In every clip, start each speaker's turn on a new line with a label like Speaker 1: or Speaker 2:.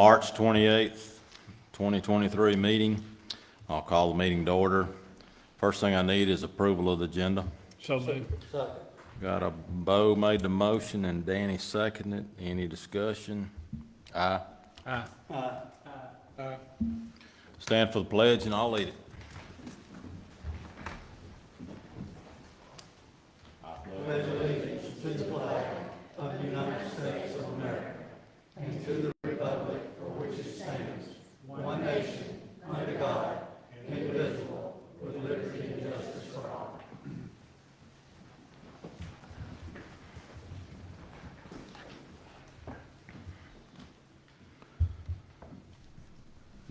Speaker 1: March 28th, 2023 meeting. I'll call the meeting to order. First thing I need is approval of the agenda.
Speaker 2: So moved.
Speaker 1: Got a Bo made the motion and Danny seconded. Any discussion? Aye.
Speaker 2: Aye.
Speaker 1: Stand for the pledge and I'll lead it.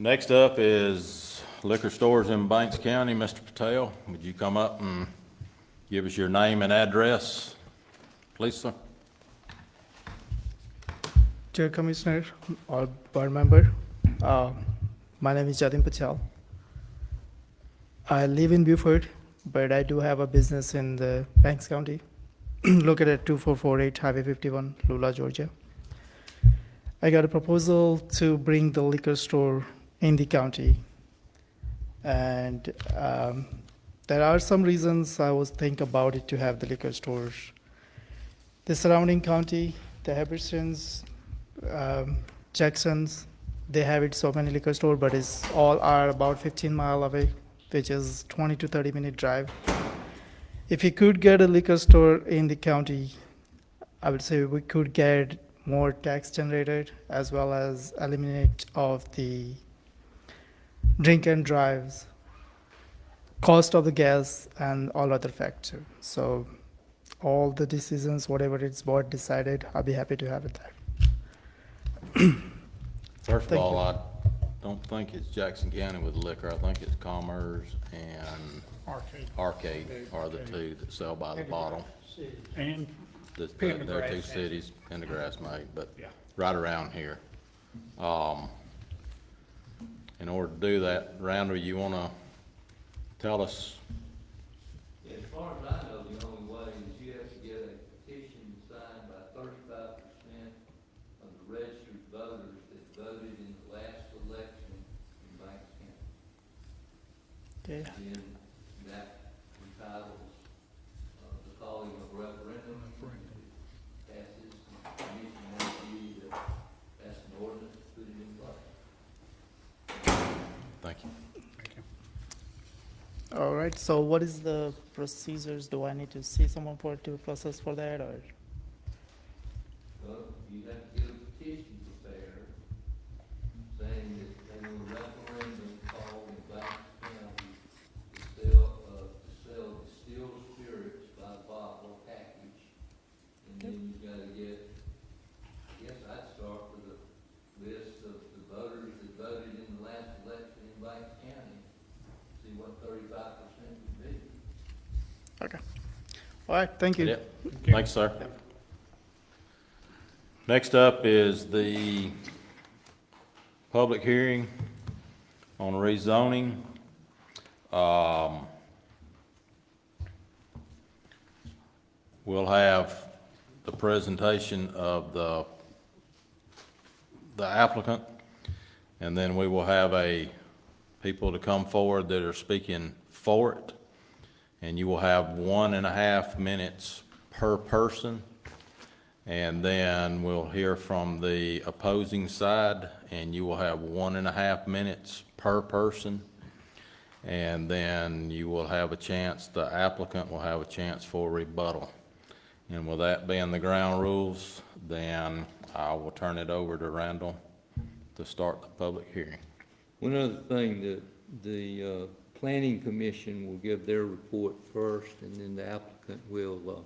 Speaker 1: Next up is liquor stores in Banks County. Mr. Patel, would you come up and give us your name and address, please, sir?
Speaker 3: Dear Commissioner or board member, my name is Jatin Patel. I live in Beaufort, but I do have a business in the Banks County, located at 2448 Highway 51, Lula, Georgia. I got a proposal to bring the liquor store in the county, and there are some reasons I was thinking about it to have the liquor stores. The surrounding county, the Habersons, Jacksons, they have it so many liquor stores, but it's all are about 15 miles away, which is 20 to 30 minute drive. If we could get a liquor store in the county, I would say we could get more tax generated as well as eliminate of the drink and drives, cost of the gas, and all other factors. So all the decisions, whatever it's board decided, I'll be happy to have it there.
Speaker 1: First of
Speaker 3: Thank
Speaker 1: all,
Speaker 3: you.
Speaker 1: I don't think it's Jackson County with liquor. I think it's Commerce and Arcade are the two that sell by the bottle.
Speaker 2: And
Speaker 1: They're
Speaker 2: Pendergrass.
Speaker 1: two cities, Pendergrass made, but
Speaker 2: Yeah.
Speaker 1: right around here. In order to do that, Randall, you wanna tell us?
Speaker 4: As far as I know, the only way is you have to get a petition signed by 35% of the registered voters that voted in the last election in Banks County.
Speaker 3: Okay.
Speaker 4: Then that entitles the calling of a referendum. Passes, the commission has to pass an ordinance to put it in place.
Speaker 1: Thank you.
Speaker 3: All right, so what is the procedures? Do I need to see someone for to process for that, or?
Speaker 4: Well, you have to get a petition prepared saying that they will referendum call in Banks County to sell distilled spirits by bottle or package. And then you gotta get, I guess I'd start with a list of the voters that voted in the last election in Banks County. See what 35% would be.
Speaker 3: Okay. All right, thank you.
Speaker 1: Yep. Thanks, sir. Next up is the public hearing on rezoning. We'll have the presentation of the applicant, and then we will have people to come forward that are speaking for it. And you will have 1.5 minutes per person. And then we'll hear from the opposing side, and you will have 1.5 minutes per person. And then you will have a chance, the applicant will have a chance for rebuttal. And with that being the ground rules, then I will turn it over to Randall to start the public hearing.
Speaker 4: One other thing, the planning commission will give their report first, and then the applicant will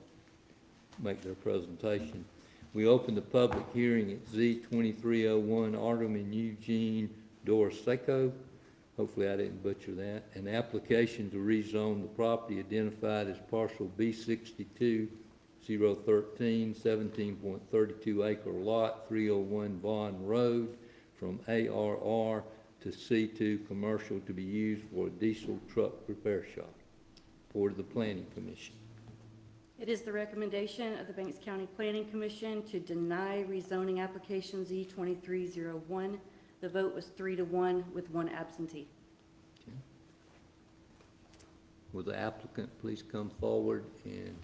Speaker 4: make their presentation. We open the public hearing at Z 2301 Artem and Eugene Doroseco. Hopefully I didn't butcher that. An application to rezone the property identified as parcel B62 013 17.32 acre lot 301 Vaughn Road from ARR to C2 commercial to be used for a diesel truck repair shop. Report of the planning commission.
Speaker 5: It is the recommendation of the Banks County Planning Commission to deny rezoning application Z2301. The vote was 3-1 with one absentee.
Speaker 4: Will the applicant please come forward and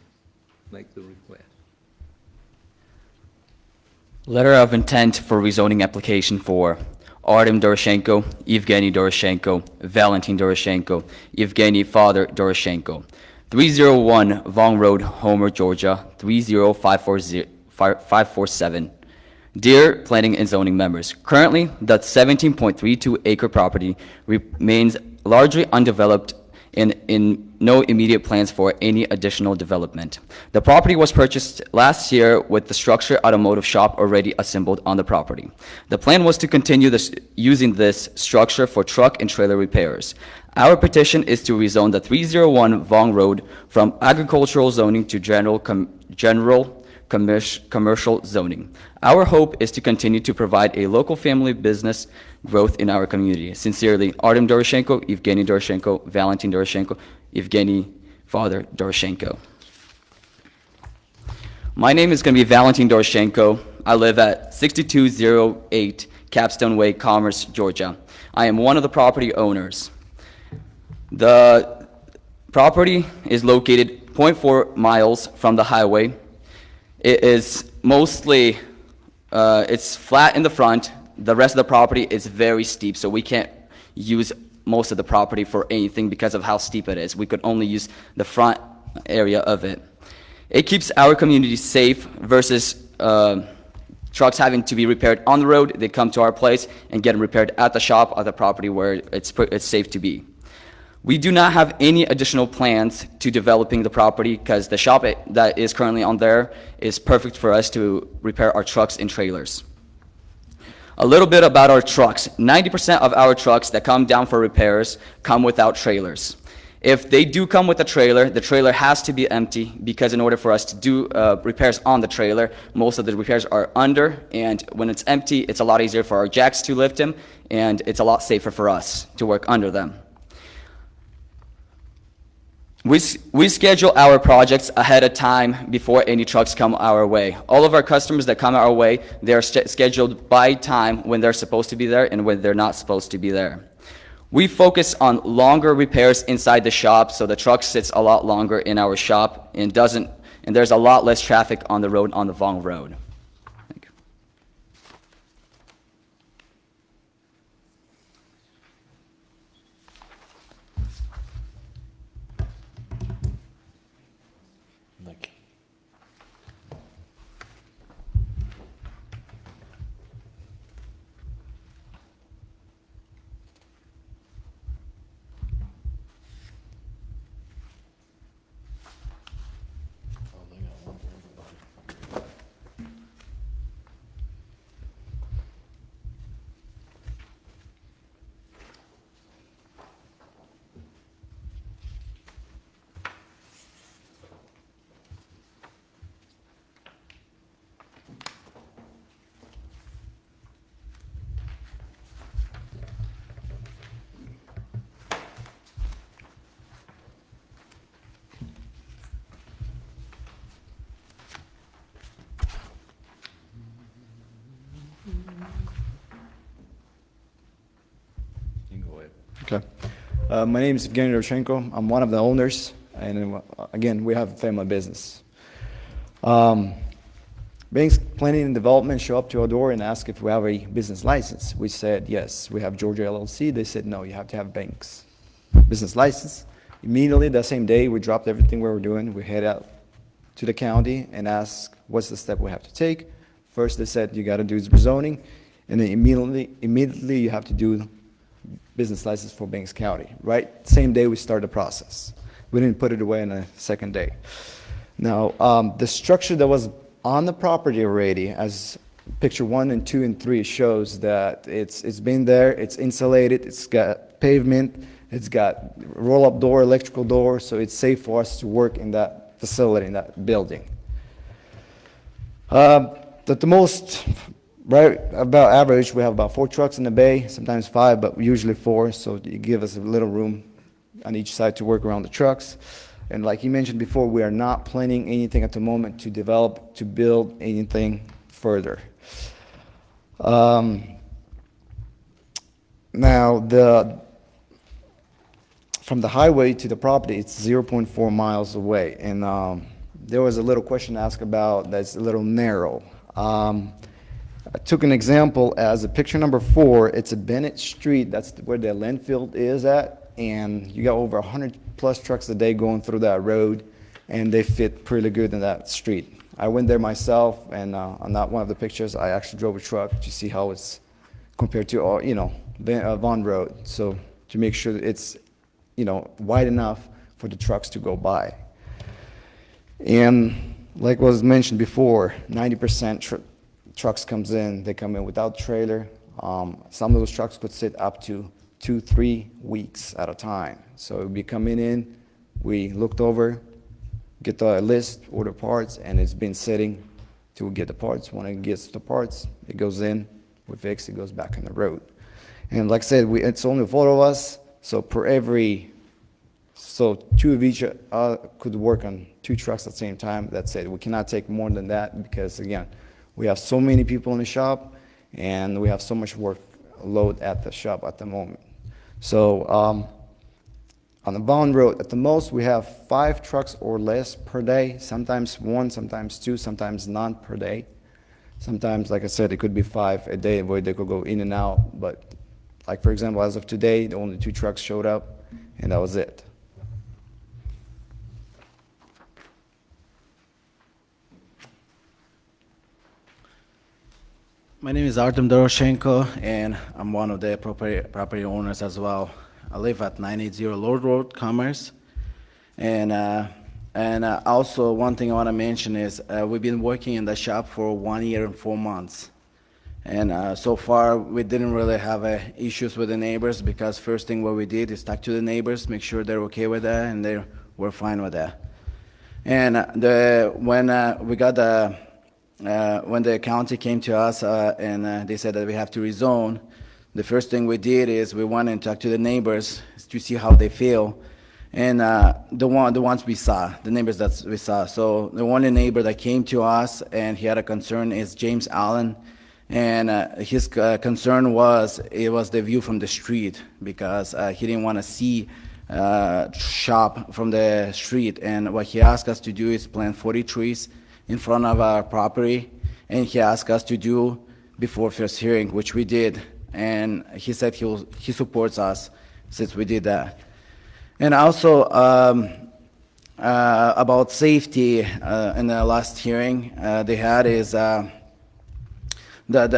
Speaker 4: make the request?
Speaker 6: Letter of intent for rezoning application for Artem Doroshenko, Evgeny Doroshenko, Valentin Doroshenko, Evgeny Father Doroshenko. 301 Vong Road, Homer, Georgia, 30547. Dear Planning and Zoning members, currently the 17.32 acre property remains largely undeveloped and in no immediate plans for any additional development. The property was purchased last year with the Structure Automotive Shop already assembled on the property. The plan was to continue using this structure for truck and trailer repairs. Our petition is to rezone the 301 Vong Road from agricultural zoning to general commercial zoning. Our hope is to continue to provide a local family business growth in our community. Sincerely, Artem Doroshenko, Evgeny Doroshenko, Valentin Doroshenko, Evgeny Father Doroshenko. My name is going to be Valentin Doroshenko. I live at 6208 Capstone Way, Commerce, Georgia. I am one of the property owners. The property is located 0.4 miles from the highway. It is mostly, it's flat in the front. The rest of the property is very steep, so we can't use most of the property for anything because of how steep it is. We could only use the front area of it. It keeps our community safe versus trucks having to be repaired on the road. They come to our place and get them repaired at the shop, at the property where it's safe to be. We do not have any additional plans to developing the property because the shop that is currently on there is perfect for us to repair our trucks and trailers. A little bit about our trucks. 90% of our trucks that come down for repairs come without trailers. If they do come with a trailer, the trailer has to be empty because in order for us to do repairs on the trailer, most of the repairs are under, and when it's empty, it's a lot easier for our jacks to lift them, and it's a lot safer for us to work under them. We schedule our projects ahead of time before any trucks come our way. All of our customers that come our way, they're scheduled by time when they're supposed to be there and when they're not supposed to be there. We focus on longer repairs inside the shop, so the truck sits a lot longer in our shop and there's a lot less traffic on the road, on the Vong Road. Thank you.
Speaker 1: Thank you. You can go ahead.
Speaker 7: Okay. My name is Evgeny Doroshenko. I'm one of the owners, and again, we have a family business. Banks Planning and Development show up to our door and ask if we have a business license. We said yes. We have Georgia LLC. They said no, you have to have Banks business license. Immediately that same day, we dropped everything we were doing. We head out to the county and asked what's the step we have to take. First, they said you got to do rezoning, and then immediately you have to do business license for Banks County, right? Same day we started the process. We didn't put it away on the second day. Now, the structure that was on the property already, as picture 1 and 2 and 3 shows that it's been there, it's insulated, it's got pavement, it's got roll-up door, electrical door, so it's safe for us to work in that facility, in that building. At the most, right about average, we have about 4 trucks in the bay, sometimes 5, but usually 4, so you give us a little room on each side to work around the trucks. And like you mentioned before, we are not planning anything at the moment to develop, to build anything further. Now, from the highway to the property, it's 0.4 miles away. And there was a little question asked about that's a little narrow. I took an example as a picture number 4. It's a Bennett Street. That's where the landfill is at. And you got over 100+ trucks a day going through that road, and they fit pretty good in that street. I went there myself, and on that one of the pictures, I actually drove a truck to see how it's compared to, Vaughn Road. So to make sure that it's, wide enough for the trucks to go by. And like was mentioned before, 90% trucks comes in, they come in without trailer. Some of those trucks could sit up to 2-3 weeks at a time. So it would be coming in, we looked over, get the list, order parts, and it's been sitting till we get the parts. When it gets the parts, it goes in, we fix it, goes back on the road. And like I said, it's only 4 of us, so so 2 of each could work on 2 trucks at the same time. That's it. We cannot take more than that because, again, we have so many people in the shop, and we have so much workload at the shop at the moment. So on the Vaughn Road, at the most, we have 5 trucks or less per day, sometimes 1, sometimes 2, sometimes none per day. Sometimes, like I said, it could be 5 a day where they could go in and out. But like, for example, as of today, the only 2 trucks showed up, and that was it.
Speaker 8: My name is Artem Doroshenko, and I'm one of the property owners as well. I live at 980 Lord Road, Commerce. And also, one thing I want to mention is we've been working in the shop for 1 year and 4 months. And so far, we didn't really have issues with the neighbors because first thing what we did is talk to the neighbors, make sure they're okay with that, and they were fine with that. And when the county came to us and they said that we have to rezone, the first thing we did is we went and talked to the neighbors to see how they feel. And the ones we saw, the neighbors that we saw. So the only neighbor that came to us and he had a concern is James Allen. And his concern was, it was the view from the street because he didn't want to see shop from the street. And what he asked us to do is plant 40 trees in front of our property. And he asked us to do before first hearing, which we did. And he said he supports us since we did that. And also about safety in the last hearing they had is that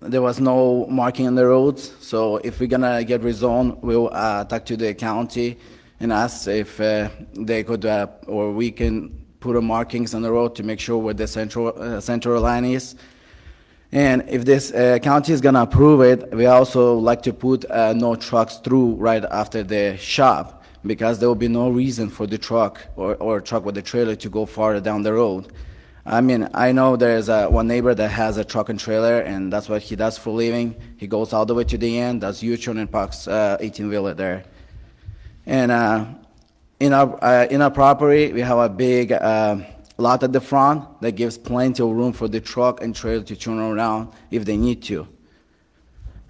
Speaker 8: there was no marking on the roads. So if we're gonna get rezoned, we'll talk to the county and ask if they could or we can put a markings on the road to make sure where the central line is. And if this county is gonna approve it, we also like to put no trucks through right after the shop because there will be no reason for the truck or truck with the trailer to go farther down the road. I mean, I know there's one neighbor that has a truck and trailer, and that's what he does for a living. He goes all the way to the end, does U-turn and parks 18-wheeler there. And in our property, we have a big lot at the front that gives plenty of room for the truck and trailer to turn around if they need to.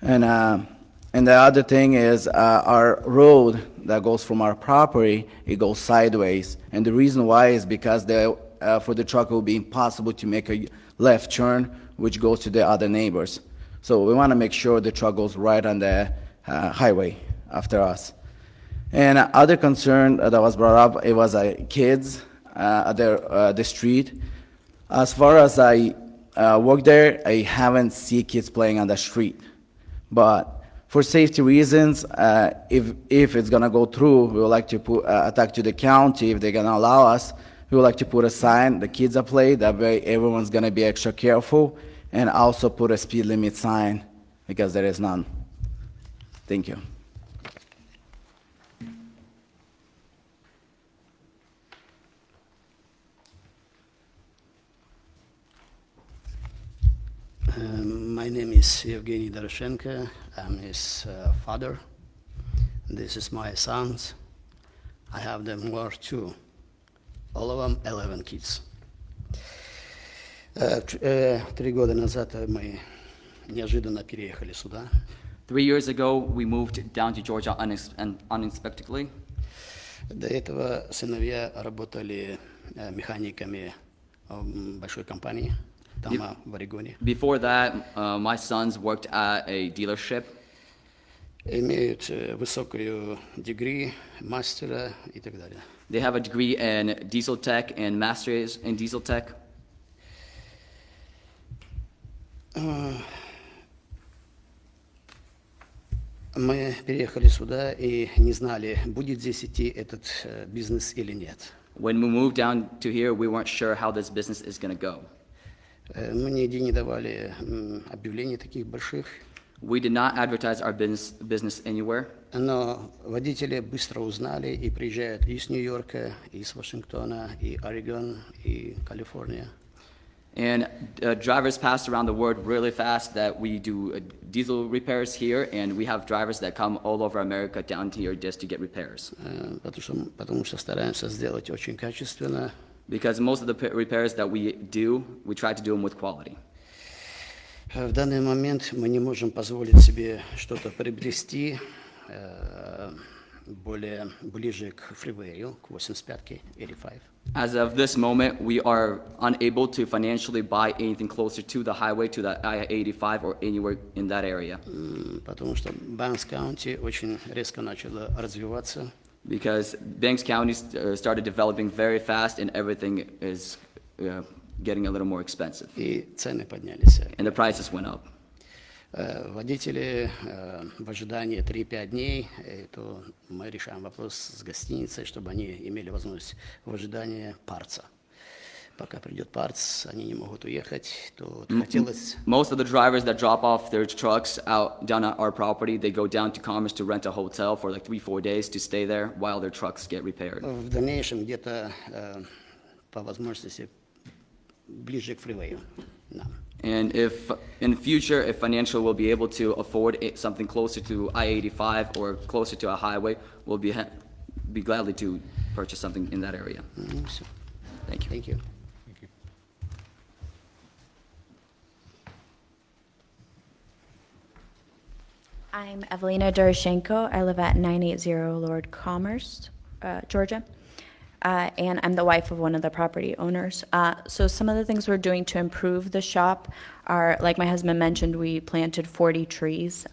Speaker 8: And the other thing is our road that goes from our property, it goes sideways. And the reason why is because for the truck it will be impossible to make a left turn, which goes to the other neighbors. So we want to make sure the truck goes right on the highway after us. And other concern that was brought up, it was kids at the street. As far as I work there, I haven't seen kids playing on the street. But for safety reasons, if it's gonna go through, we would like to talk to the county if they're gonna allow us. We would like to put a sign, the kids are playing, that way everyone's gonna be extra careful, and also put a speed limit sign, because there is none. Thank you.
Speaker 9: My name is Evgeny Doroshenko. I'm his father. This is my sons. I have them more too. All of them 11 kids. 3 года назад мы неожиданно переехали сюда.
Speaker 6: 3 years ago, we moved down to Georgia unexpectedly.
Speaker 9: До этого сыновья работали механиками в большой компании, там в Орегоне.
Speaker 6: Before that, my sons worked at a dealership.
Speaker 9: Имеют высокую degree, мастера и так далее.
Speaker 6: They have a degree in diesel tech and masters in diesel tech.
Speaker 9: Мы переехали сюда и не знали, будет здесь идти этот бизнес или нет.
Speaker 6: When we moved down to here, we weren't sure how this business is going to go.
Speaker 9: Мы нигде не давали объявлений таких больших,
Speaker 6: We did not advertise our business anywhere,
Speaker 9: но водители быстро узнали и приезжают из Нью-Йорка, из Вашингтона, и Орегон, и Калифорния.
Speaker 6: and drivers passed around the word really fast that we do diesel repairs here, and we have drivers that come all over America down here just to get repairs.
Speaker 9: Потому что стараемся сделать очень качественно.
Speaker 6: Because most of the repairs that we do, we try to do them with quality.
Speaker 9: В данный момент мы не можем позволить себе что-то приобрести более ближе к фривею, к 85-ке, 85.
Speaker 6: As of this moment, we are unable to financially buy anything closer to the highway, to the I-85 or anywhere in that area.
Speaker 9: Потому что Банкс Каунти очень резко начало развиваться.
Speaker 6: Because Banks County started developing very fast and everything is getting a little more expensive.
Speaker 9: И цены поднялись.
Speaker 6: And the prices went up.
Speaker 9: Водители в ожидании 3-5 дней, то мы решаем вопрос с гостиницей, чтобы они имели возможность в ожидании парца. Пока придет парц, они не могут уехать, то хотелось...
Speaker 6: Most of the drivers that drop off their trucks out down at our property, they go down to Commerce to rent a hotel for like 3-4 days to stay there while their trucks get repaired.
Speaker 9: В дальнейшем где-то по возможности ближе к фривею нам.
Speaker 6: And if in the future, if financial will be able to afford something closer to I-85 or closer to a highway, we'll be gladly to purchase something in that area.
Speaker 9: Все.
Speaker 6: Thank you.
Speaker 9: Thank you.
Speaker 10: I'm Evelina Doroshenko. I live at 980 Lord Commerce, Georgia. And I'm the wife of one of the property owners. So some of the things we're doing to improve the shop are, like my husband mentioned, we planted 40 trees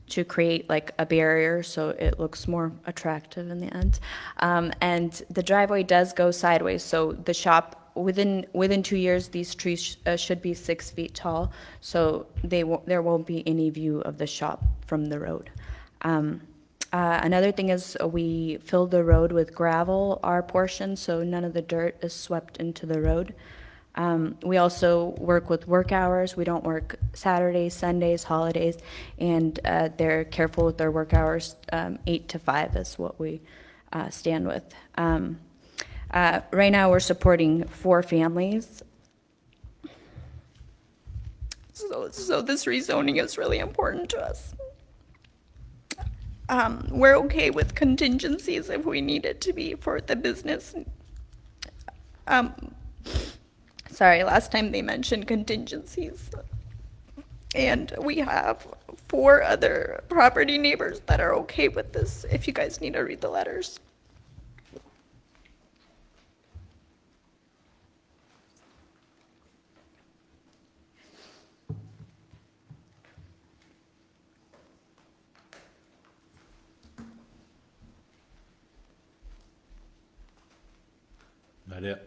Speaker 10: to create like a barrier so it looks more attractive in the end. And the driveway does go sideways, so the shop, within 2 years, these trees should be 6 feet tall, so there won't be any view of the shop from the road. Another thing is we filled the road with gravel, our portion, so none of the dirt is swept into the road. We also work with work hours. We don't work Saturdays, Sundays, holidays, and they're careful with their work hours. 8 to 5 is what we stand with. Right now, we're supporting 4 families. So this rezoning is really important to us. We're okay with contingencies if we need it to be for the business. Sorry, last time they mentioned contingencies. And we have 4 other property neighbors that are okay with this, if you guys need to read the letters.
Speaker 1: That it?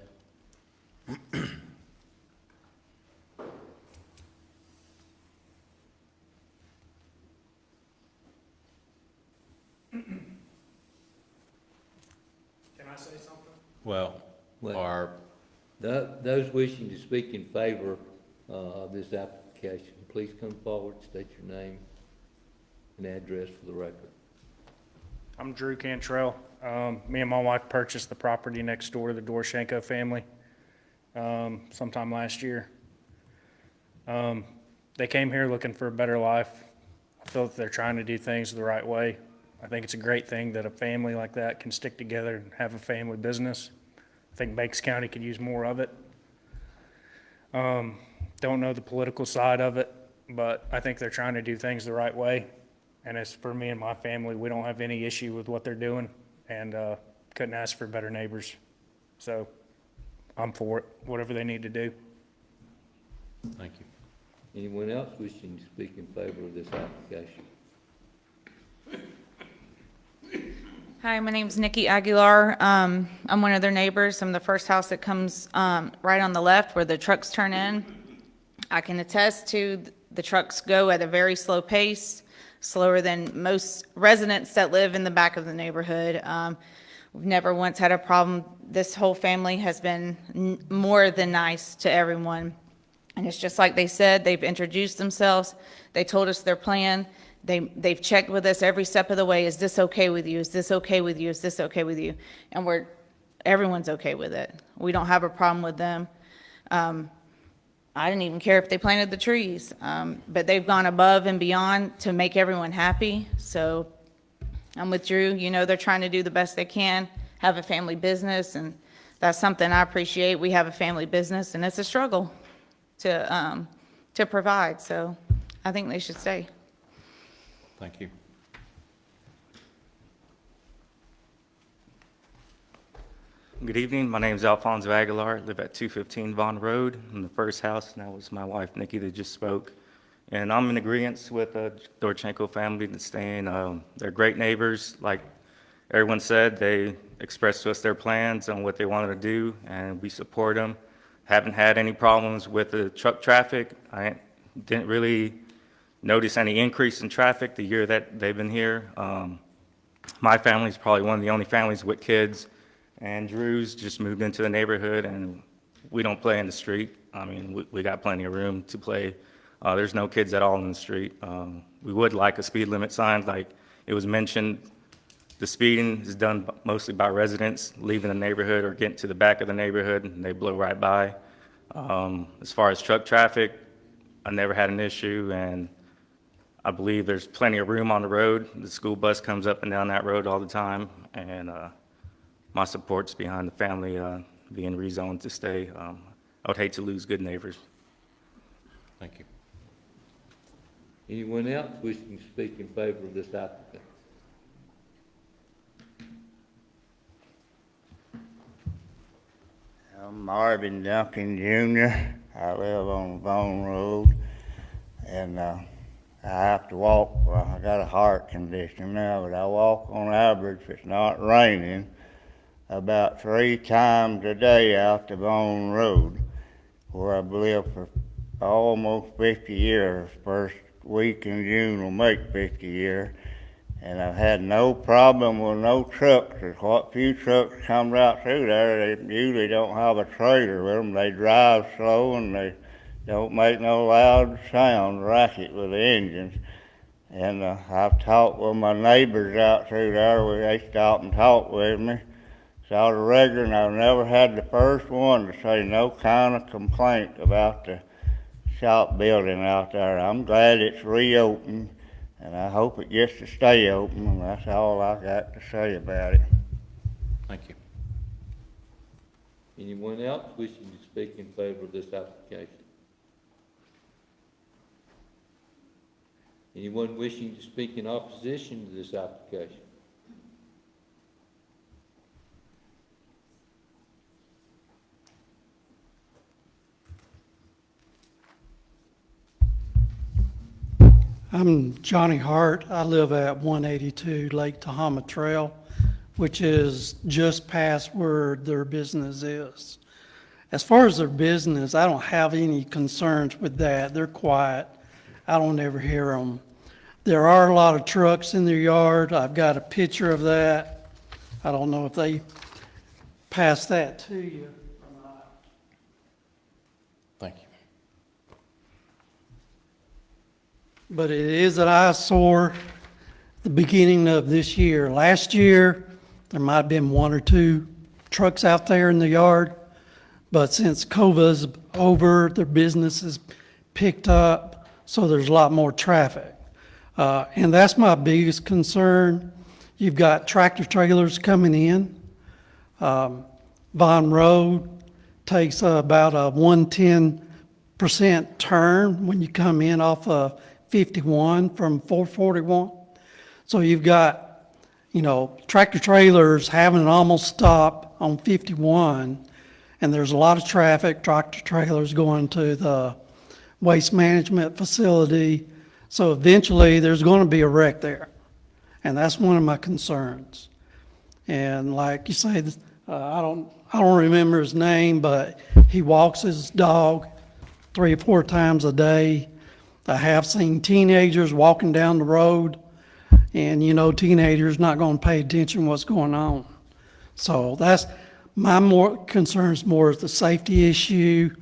Speaker 2: Can I say something?
Speaker 1: Well,
Speaker 4: Well-
Speaker 1: our,
Speaker 4: Those wishing to speak in favor of this application, please come forward, state your name and address for the record.
Speaker 2: I'm Drew Cantrell. Me and my wife purchased the property next door to the Doroshenko family sometime last year. They came here looking for a better life. I feel that they're trying to do things the right way. I think it's a great thing that a family like that can stick together and have a family business. I think Banks County could use more of it. Don't know the political side of it, but I think they're trying to do things the right way. And as for me and my family, we don't have any issue with what they're doing, and couldn't ask for better neighbors. So I'm for it, whatever they need to do.
Speaker 1: Thank you.
Speaker 4: Anyone else wishing to speak in favor of this application?
Speaker 11: Hi, my name's Nikki Aguilar. I'm one of their neighbors. I'm the first house that comes right on the left where the trucks turn in. I can attest to the trucks go at a very slow pace, slower than most residents that live in the back of the neighborhood. We've never once had a problem. This whole family has been more than nice to everyone. And it's just like they said, they've introduced themselves. They told us their plan. They've checked with us every step of the way. Is this okay with you? Is this okay with you? Is this okay with you? And everyone's okay with it. We don't have a problem with them. I didn't even care if they planted the trees, but they've gone above and beyond to make everyone happy. So I'm with Drew. You know, they're trying to do the best they can, have a family business, and that's something I appreciate. We have a family business, and it's a struggle to provide. So I think they should stay.
Speaker 1: Thank you.
Speaker 12: Good evening. My name is Alfonso Aguilar. I live at 215 Vaughn Road in the first house, and that was my wife, Nikki, that just spoke. And I'm in agreement with the Dorchenko family to staying. They're great neighbors. Like everyone said, they expressed to us their plans on what they wanted to do, and we support them. Haven't had any problems with the truck traffic. I didn't really notice any increase in traffic the year that they've been here. My family is probably one of the only families with kids, and Drew's just moved into the neighborhood, and we don't play in the street. I mean, we got plenty of room to play. There's no kids at all in the street. We would like a speed limit sign, like it was mentioned. The speeding is done mostly by residents leaving the neighborhood or getting to the back of the neighborhood, and they blow right by. As far as truck traffic, I never had an issue, and I believe there's plenty of room on the road. The school bus comes up and down that road all the time, and my support's behind the family being rezoned to stay. I would hate to lose good neighbors.
Speaker 1: Thank you.
Speaker 4: Anyone else wishing to speak in favor of this applicant?
Speaker 13: I'm Marvin Duncan Jr. I live on Vaughn Road, and I have to walk. Well, I got a heart condition now, but I walk on average, if it's not raining, about 3 times a day out to Vaughn Road, where I've lived for almost 50 years. First week in June will make 50 years. And I've had no problem with no trucks. There's what few trucks come right through there, they usually don't have a trailer with them. They drive slow and they don't make no loud sound, racket with the engines. And I've talked with my neighbors out through there where they stop and talk with me. So I was regular, and I've never had the first one to say no kind of complaint about the shop building out there. I'm glad it's reopened, and I hope it gets to stay open, and that's all I got to say about it.
Speaker 1: Thank you.
Speaker 4: Anyone else wishing to speak in favor of this application? Anyone wishing to speak in opposition to this application?
Speaker 14: I'm Johnny Hart. I live at 182 Lake Tahoma Trail, which is just past where their business is. As far as their business, I don't have any concerns with that. They're quiet. I don't ever hear them. There are a lot of trucks in their yard. I've got a picture of that. I don't know if they passed that to you or not.
Speaker 1: Thank you.
Speaker 14: But it is an eyesore the beginning of this year. Last year, there might have been 1 or 2 trucks out there in the yard. But since COVID's over, their business has picked up, so there's a lot more traffic. And that's my biggest concern. You've got tractor trailers coming in. Vaughn Road takes about a 110% turn when you come in off of 51 from 441. So you've got, tractor trailers having an almost stop on 51, and there's a lot of traffic, tractor trailers going to the waste management facility. So eventually, there's going to be a wreck there, and that's one of my concerns. And like you say, I don't remember his name, but he walks his dog 3 or 4 times a day. I have seen teenagers walking down the road, and teenagers not going to pay attention to what's going on. So that's my more concerns. More is the safety issue,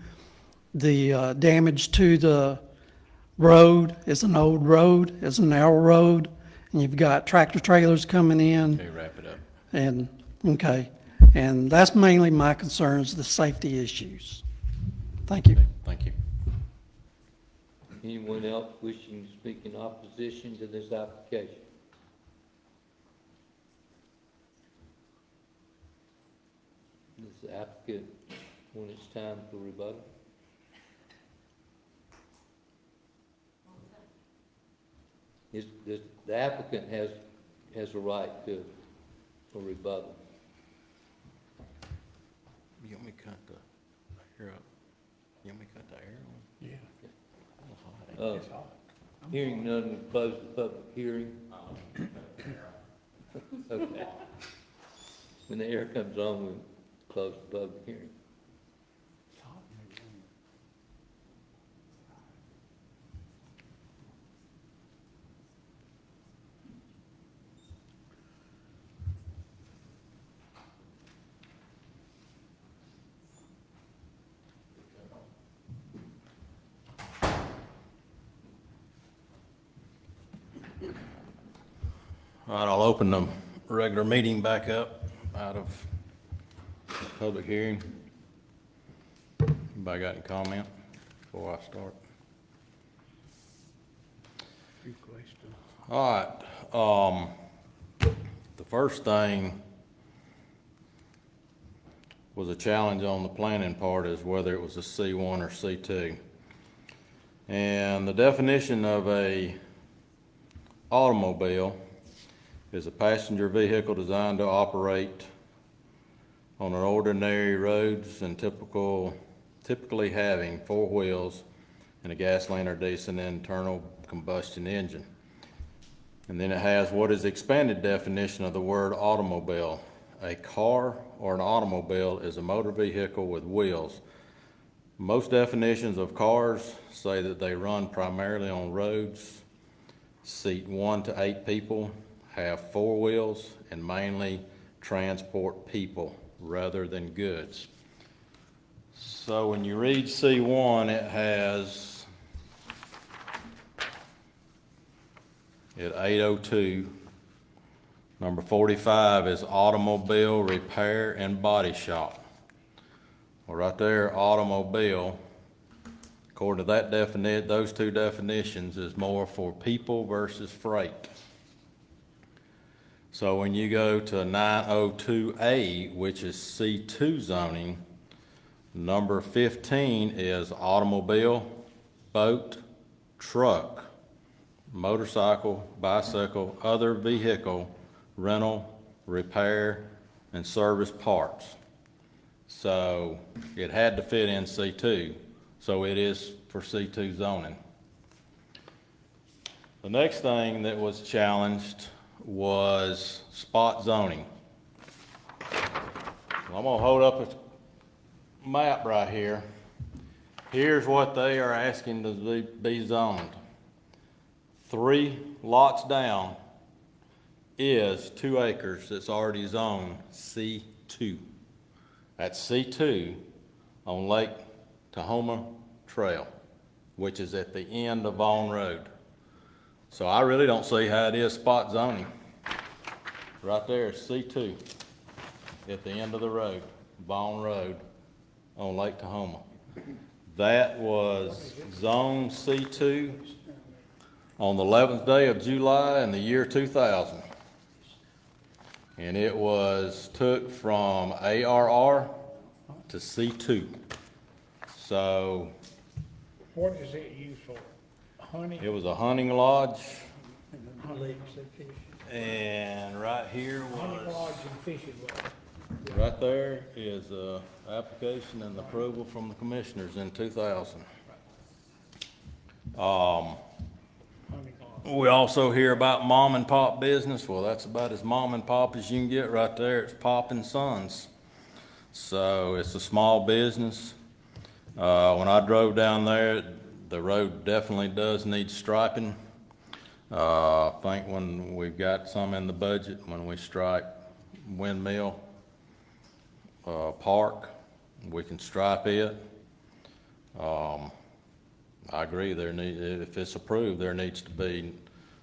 Speaker 14: the damage to the road. It's an old road, it's a narrow road, and you've got tractor trailers coming in.
Speaker 1: Okay, wrap it up.
Speaker 14: And that's mainly my concerns, the safety issues. Thank you.
Speaker 1: Thank you.
Speaker 4: Anyone else wishing to speak in opposition to this application? Does the applicant want its time for rebuttal? The applicant has a right to a rebuttal.
Speaker 1: You want me to cut the hair up? You want me to cut the hair on? Yeah.
Speaker 4: Hearing none, we close the public hearing. Okay. When the air comes on, we close the public hearing.
Speaker 1: All right, I'll open the regular meeting back up out of public hearing. Anybody got any comment before I start? All right, the first thing was a challenge on the planning part is whether it was a C1 or C2. And the definition of a automobile is a passenger vehicle designed to operate on an ordinary roads and typically having 4 wheels and a gasoline or diesel internal combustion engine. And then it has what is the expanded definition of the word automobile. A car or an automobile is a motor vehicle with wheels. Most definitions of cars say that they run primarily on roads, seat 1 to 8 people, have 4 wheels, and mainly transport people rather than goods. So when you read C1, it has at 802, number 45 is automobile repair and body shop. Well, right there, automobile, according to that those 2 definitions, is more for people versus freight. So when you go to 902A, which is C2 zoning, number 15 is automobile, boat, truck, motorcycle, bicycle, other vehicle, rental, repair, and service parts. So it had to fit in C2, so it is for C2 zoning. The next thing that was challenged was spot zoning. I'm gonna hold up a map right here. Here's what they are asking to be zoned. 3 lots down is 2 acres that's already zoned C2. That's C2 on Lake Tahoma Trail, which is at the end of Vaughn Road. So I really don't see how it is spot zoning. Right there is C2 at the end of the road, Vaughn Road on Lake Tahoma. That was zone C2 on the 11th day of July in the year 2000. and it was took from ARR to C2. So
Speaker 15: What is it used for? Hunting?
Speaker 1: it was a hunting lodge,
Speaker 15: Hunting, fishing.
Speaker 1: and right here
Speaker 15: Hunting
Speaker 1: was,
Speaker 15: lodge and fishing lodge.
Speaker 1: right there is a application and approval from the commissioners in 2000.
Speaker 15: Hunting lodge.
Speaker 1: We also hear about mom and pop business. Well, that's about as mom and pop as you can get right there. It's Pop and Sons. So it's a small business. When I drove down there, the road definitely does need striping. I think when we've got some in the budget, when we stripe Windmill Park, we can stripe it. I agree, if it's approved, there needs to be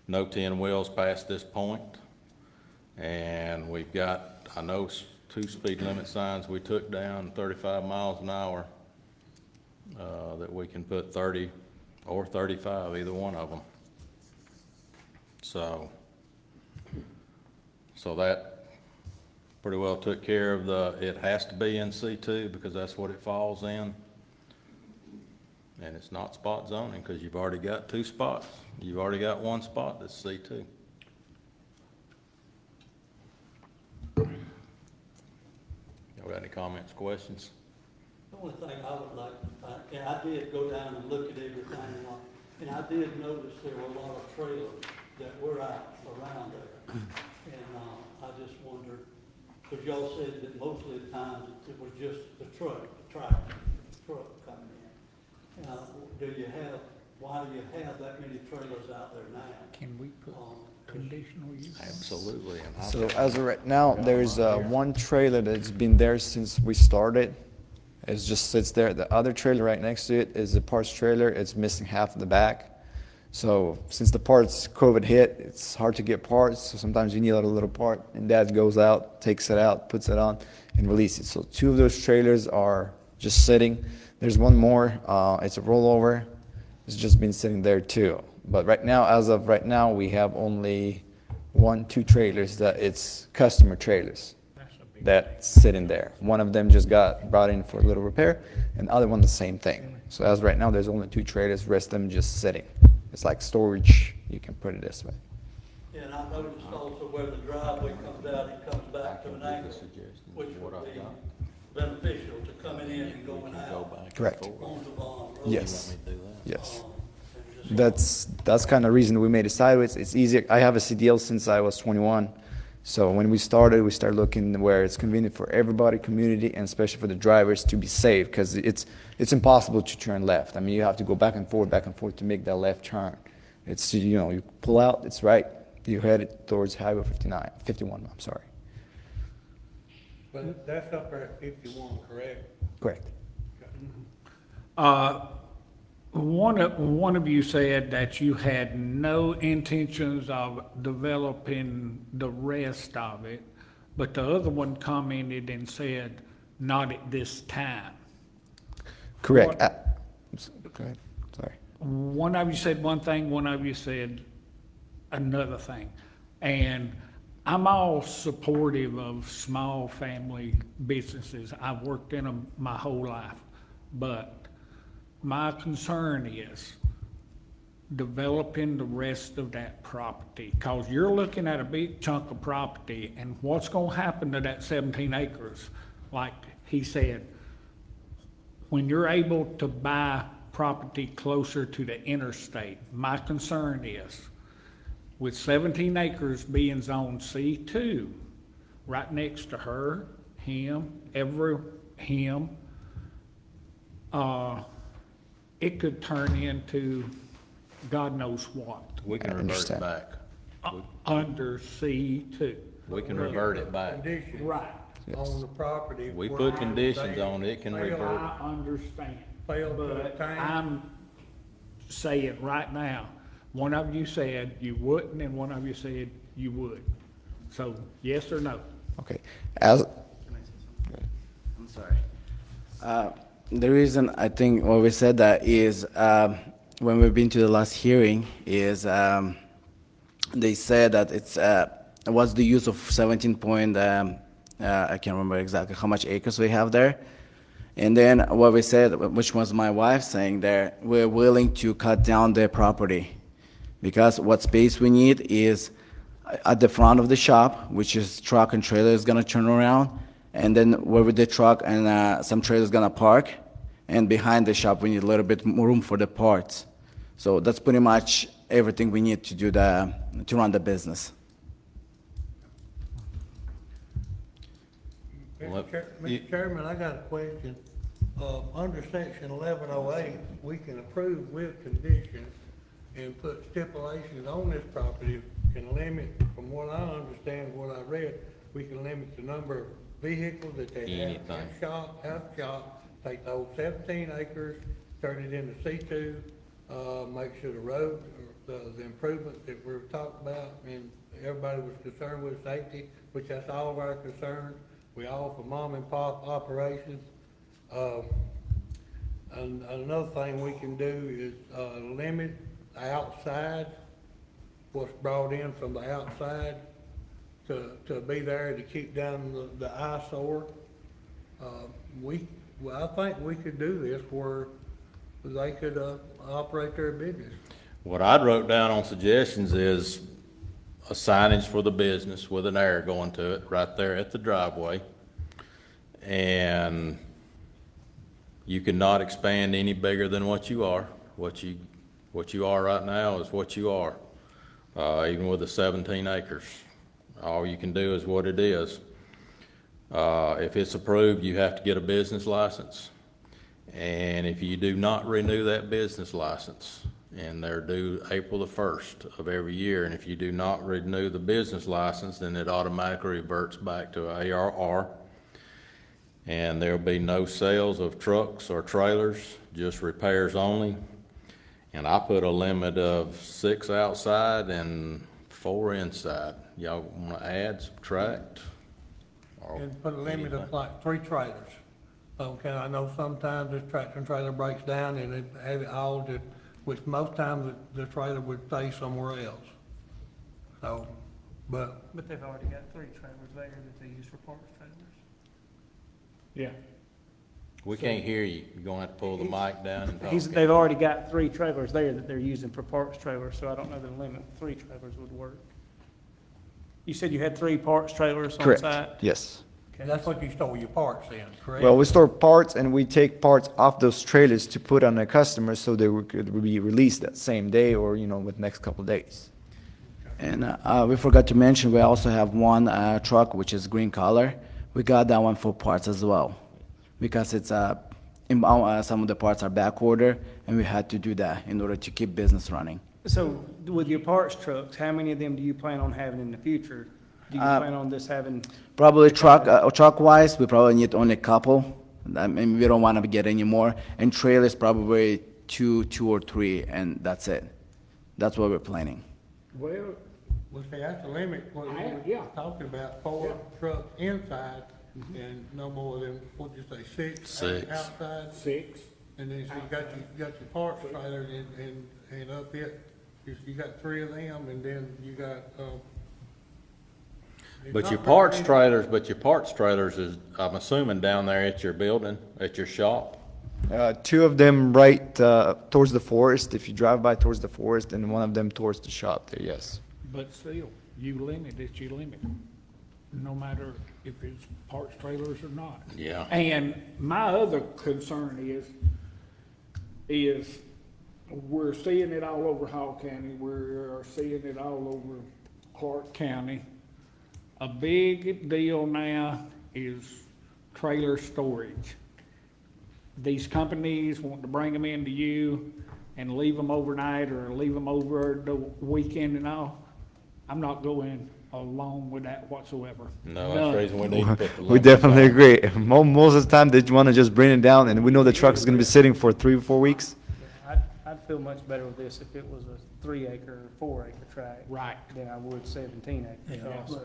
Speaker 1: no 10 wheels past this point. And we've got, I know, 2 speed limit signs we took down, 35 miles an hour, that we can put 30 or 35, either one of them. So that pretty well took care of it has to be in C2 because that's what it falls in. And it's not spot zoning because you've already got 2 spots. You've already got 1 spot that's C2. Y'all got any comments, questions?
Speaker 16: The only thing I would like, and I did go down and look at everything, and I did notice there were a lot of trailers that were out around there. And I just wondered, because y'all said that most of the time it was just the tractor, truck coming in. Why do you have that many trailers out there now?
Speaker 15: Can we put conditional use?
Speaker 1: Absolutely. And
Speaker 7: So as of right now, there's one trailer that's been there since we started. It just sits there. The other trailer right next to it is a parts trailer. It's missing half of the back. So since the parts COVID hit, it's hard to get parts. So sometimes you need a little part, and Dad goes out, takes it out, puts it on, and releases it. So 2 of those trailers are just sitting. There's one more. It's a rollover. It's just been sitting there too. But right now, as of right now, we have only 2 trailers that it's customer trailers that's sitting there. One of them just got brought in for a little repair, and the other one the same thing. So as of right now, there's only 2 trailers, rest of them just sitting. It's like storage, you can put it this way.
Speaker 16: Yeah, and I noticed also where the driveway comes out, it comes back to an angle, which would be beneficial to coming in and going out.
Speaker 7: Correct.
Speaker 16: On the Vaughn Road.
Speaker 7: Yes. Yes. That's kind of reason we made it sideways. It's easier. I have a CDL since I was 21. So when we started looking where it's convenient for everybody, community, and especially for the drivers to be safe, because it's impossible to turn left. I mean, you have to go back and forth to make that left turn. It's, you pull out, it's right, you head towards Highway 51, I'm sorry.
Speaker 15: But that's up there at 51, correct?
Speaker 7: Correct.
Speaker 15: One of you said that you had no intentions of developing the rest of it, but the other one commented and said, not at this time.
Speaker 7: Correct. Go ahead, sorry.
Speaker 15: One of you said one thing, one of you said another thing. And I'm all supportive of small family businesses. I've worked in them my whole life. But my concern is developing the rest of that property, because you're looking at a big chunk of property, and what's going to happen to that 17 acres? Like he said, when you're able to buy property closer to the interstate, my concern is, with 17 acres being zone C2, right next to her, him, it could turn into God knows what.
Speaker 1: We can revert it back.
Speaker 15: Under C2.
Speaker 1: We can revert it back.
Speaker 15: Conditions right.
Speaker 16: On the property.
Speaker 1: We put conditions on it, it can revert.
Speaker 15: I understand.
Speaker 16: Fail to
Speaker 15: But
Speaker 16: obtain.
Speaker 15: I'm saying right now, one of you said you wouldn't, and one of you said you would. So, yes or no?
Speaker 7: Okay.
Speaker 8: I'm sorry. The reason I think why we said that is when we've been to the last hearing is they said that it's what's the use of 17 point, I can't remember exactly how much acres we have there. And then what we said, which was my wife saying there, we're willing to cut down the property because what space we need is at the front of the shop, which is truck and trailer is gonna turn around, and then where with the truck and some trailers gonna park, and behind the shop we need a little bit more room for the parts. So that's pretty much everything we need to do to run the business.
Speaker 17: Mr. Chairman, I got a question. Under section 1108, we can approve with conditions and put stipulations on this property, can limit, from what I understand, what I read, we can limit the number of vehicles that they have in shop, out shop, take those 17 acres, turn it into C2, make sure the road, the improvements that we were talking about, and everybody was concerned with safety, which that's all of our concerns. We offer mom and pop operations. And another thing we can do is limit outside, what's brought in from the outside to be there to keep down the eyesore. I think we could do this where they could operate their business.
Speaker 1: What I'd wrote down on suggestions is a signage for the business with an arrow going to it right there at the driveway. And you cannot expand any bigger than what you are. What you are right now is what you are, even with the 17 acres. All you can do is what it is. If it's approved, you have to get a business license. And if you do not renew that business license, and they're due April the 1st of every year, and if you do not renew the business license, then it automatically reverts back to ARR. And there'll be no sales of trucks or trailers, just repairs only. And I put a limit of 6 outside and 4 inside. Y'all wanna add, subtract?
Speaker 17: And put a limit of like 3 trailers. Okay, I know sometimes this tractor and trailer breaks down and they have it all to, which most times the trailer would stay somewhere else. So, but
Speaker 2: they've already got 3 trailers there that they use for parts trailers. Yeah.
Speaker 1: We can't hear you. You're gonna have to pull the mic down and talk.
Speaker 2: They've already got 3 trailers there that they're using for parts trailers, so I don't know the limit, 3 trailers would work. You said you had 3 parts trailers on
Speaker 7: Correct.
Speaker 2: site?
Speaker 7: Yes.
Speaker 17: and that's what you store your parts in, correct?
Speaker 7: Well, we store parts and we take parts off those trailers to put on the customers so they could be released that same day or, with next couple of days.
Speaker 8: And we forgot to mention, we also have one truck which is green color. We got that one for parts as well, because it's some of the parts are back order, and we had to do that in order to keep business running.
Speaker 2: So with your parts trucks, how many of them do you plan on having in the future? Do you plan on this having?
Speaker 8: Probably truck-wise, we probably need only a couple. I mean, we don't want to get any more. And trailers, probably two or 3, and that's it. That's what we're planning.
Speaker 17: Well, see, that's the limit, what we were talking about, 4 trucks inside, and no more than, what'd you say, 6?
Speaker 1: 6.
Speaker 17: Outside? 6. And then so you got your parts trailer and up it, you got 3 of them, and then you got,
Speaker 1: But your parts trailers is, I'm assuming down there at your building, at your shop?
Speaker 7: 2 of them right towards the forest, if you drive by towards the forest, and 1 of them towards the shop there, yes.
Speaker 15: But still, you limit it, no matter if it's parts trailers or not.
Speaker 1: Yeah.
Speaker 15: And my other concern is we're seeing it all over Hall County, we're seeing it all over Clark County. A big deal now is trailer storage. These companies want to bring them into you and leave them overnight or leave them over the weekend and all. I'm not going along with that whatsoever.
Speaker 1: No, that's the reason we need to put the
Speaker 7: We
Speaker 1: limit
Speaker 7: definitely
Speaker 1: on.
Speaker 7: agree. Most of the time, they want to just bring it down, and we know the truck is going to be sitting for 3 or 4 weeks.
Speaker 2: I'd feel much better with this if it was a 3-acre or 4-acre tract.
Speaker 15: Right.
Speaker 2: Than I would 17 acres.
Speaker 15: Yeah.
Speaker 2: Also.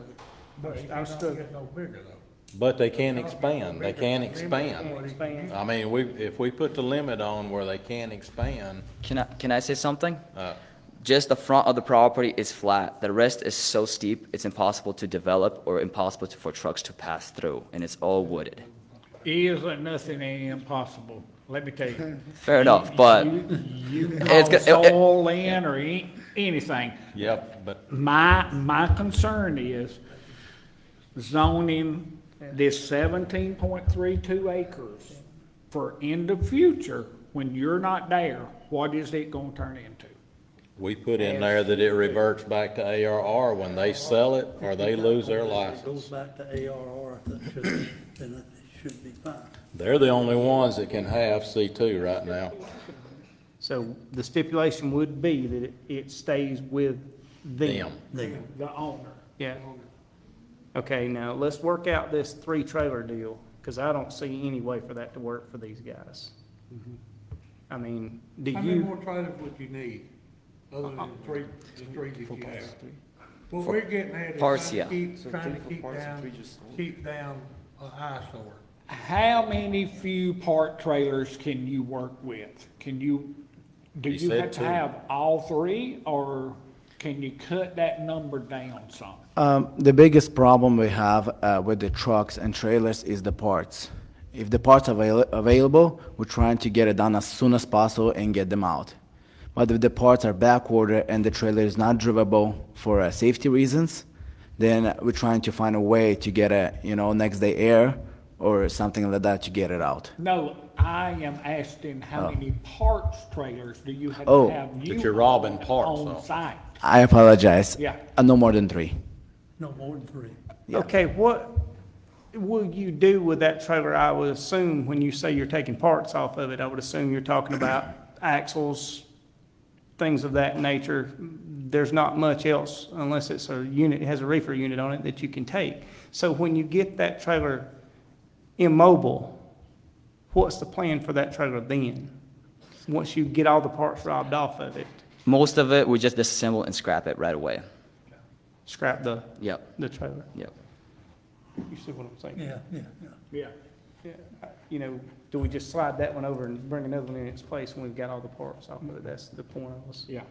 Speaker 17: but it
Speaker 2: I'm
Speaker 17: cannot
Speaker 2: still.
Speaker 17: get no bigger though.
Speaker 1: But they can expand, they can expand.
Speaker 2: Expand.
Speaker 1: I mean, if we put the limit on where they can expand,
Speaker 6: Can I say something? Just the front of the property is flat. The rest is so steep, it's impossible to develop or impossible for trucks to pass through, and it's all wooded.
Speaker 15: Isn't nothing impossible, let me tell you.
Speaker 6: Fair enough, but
Speaker 15: You
Speaker 6: it's
Speaker 15: call
Speaker 6: go-
Speaker 15: soil in or anything.
Speaker 1: Yep, but
Speaker 15: My concern is zoning this 17.32 acres for in the future, when you're not there, what is it gonna turn into?
Speaker 1: we put in there that it reverts back to ARR when they sell it or they lose their
Speaker 16: If it
Speaker 1: license.
Speaker 16: goes back to ARR, then it should be fine.
Speaker 1: They're the only ones that can have C2 right now.
Speaker 2: So the stipulation would be that it stays with them.
Speaker 1: Them.
Speaker 15: The owner.
Speaker 2: Yeah. Okay, now let's work out this 3-trailer deal, because I don't see any way for that to work for these guys. I mean, do
Speaker 17: How many
Speaker 2: you,
Speaker 17: more trailers would you need, other than the three that you have? What we're getting at is
Speaker 6: Parts,
Speaker 17: trying to
Speaker 6: yeah.
Speaker 17: keep down an eyesore.
Speaker 15: How many few part trailers can you work with? Do
Speaker 1: He
Speaker 15: you
Speaker 1: said
Speaker 15: have to
Speaker 1: 2.
Speaker 15: have all 3, or can you cut that number down some?
Speaker 8: The biggest problem we have with the trucks and trailers is the parts. If the parts are available, we're trying to get it done as soon as possible and get them out. But if the parts are backordered and the trailer is not drivable for safety reasons, then we're trying to find a way to get a, next day air or something like that to get it out.
Speaker 15: No, I am asking how many parts trailers do you have
Speaker 8: Oh.
Speaker 15: to have
Speaker 1: But
Speaker 15: you
Speaker 1: you're robbing parts,
Speaker 15: on
Speaker 1: though.
Speaker 15: site?
Speaker 8: I apologize.
Speaker 15: Yeah.
Speaker 8: No more than 3.
Speaker 16: No more than 3.
Speaker 2: okay, what will you do with that trailer? I would assume when you say you're taking parts off of it, I would assume you're talking about axles, things of that nature. There's not much else unless it's a unit, it has a reefer unit on it that you can take. So when you get that trailer immobile, what's the plan for that trailer then? Once you get all the parts robbed off of it,
Speaker 6: Most of it, we just disassemble and scrap it right away.
Speaker 2: scrap the
Speaker 6: Yep,
Speaker 2: trailer.
Speaker 6: yep.
Speaker 2: You see what I'm saying?
Speaker 15: Yeah.
Speaker 2: Yeah, do we just slide that one over and bring another one in its place when we've got all the parts off of it? That's the point I was.
Speaker 15: Yeah.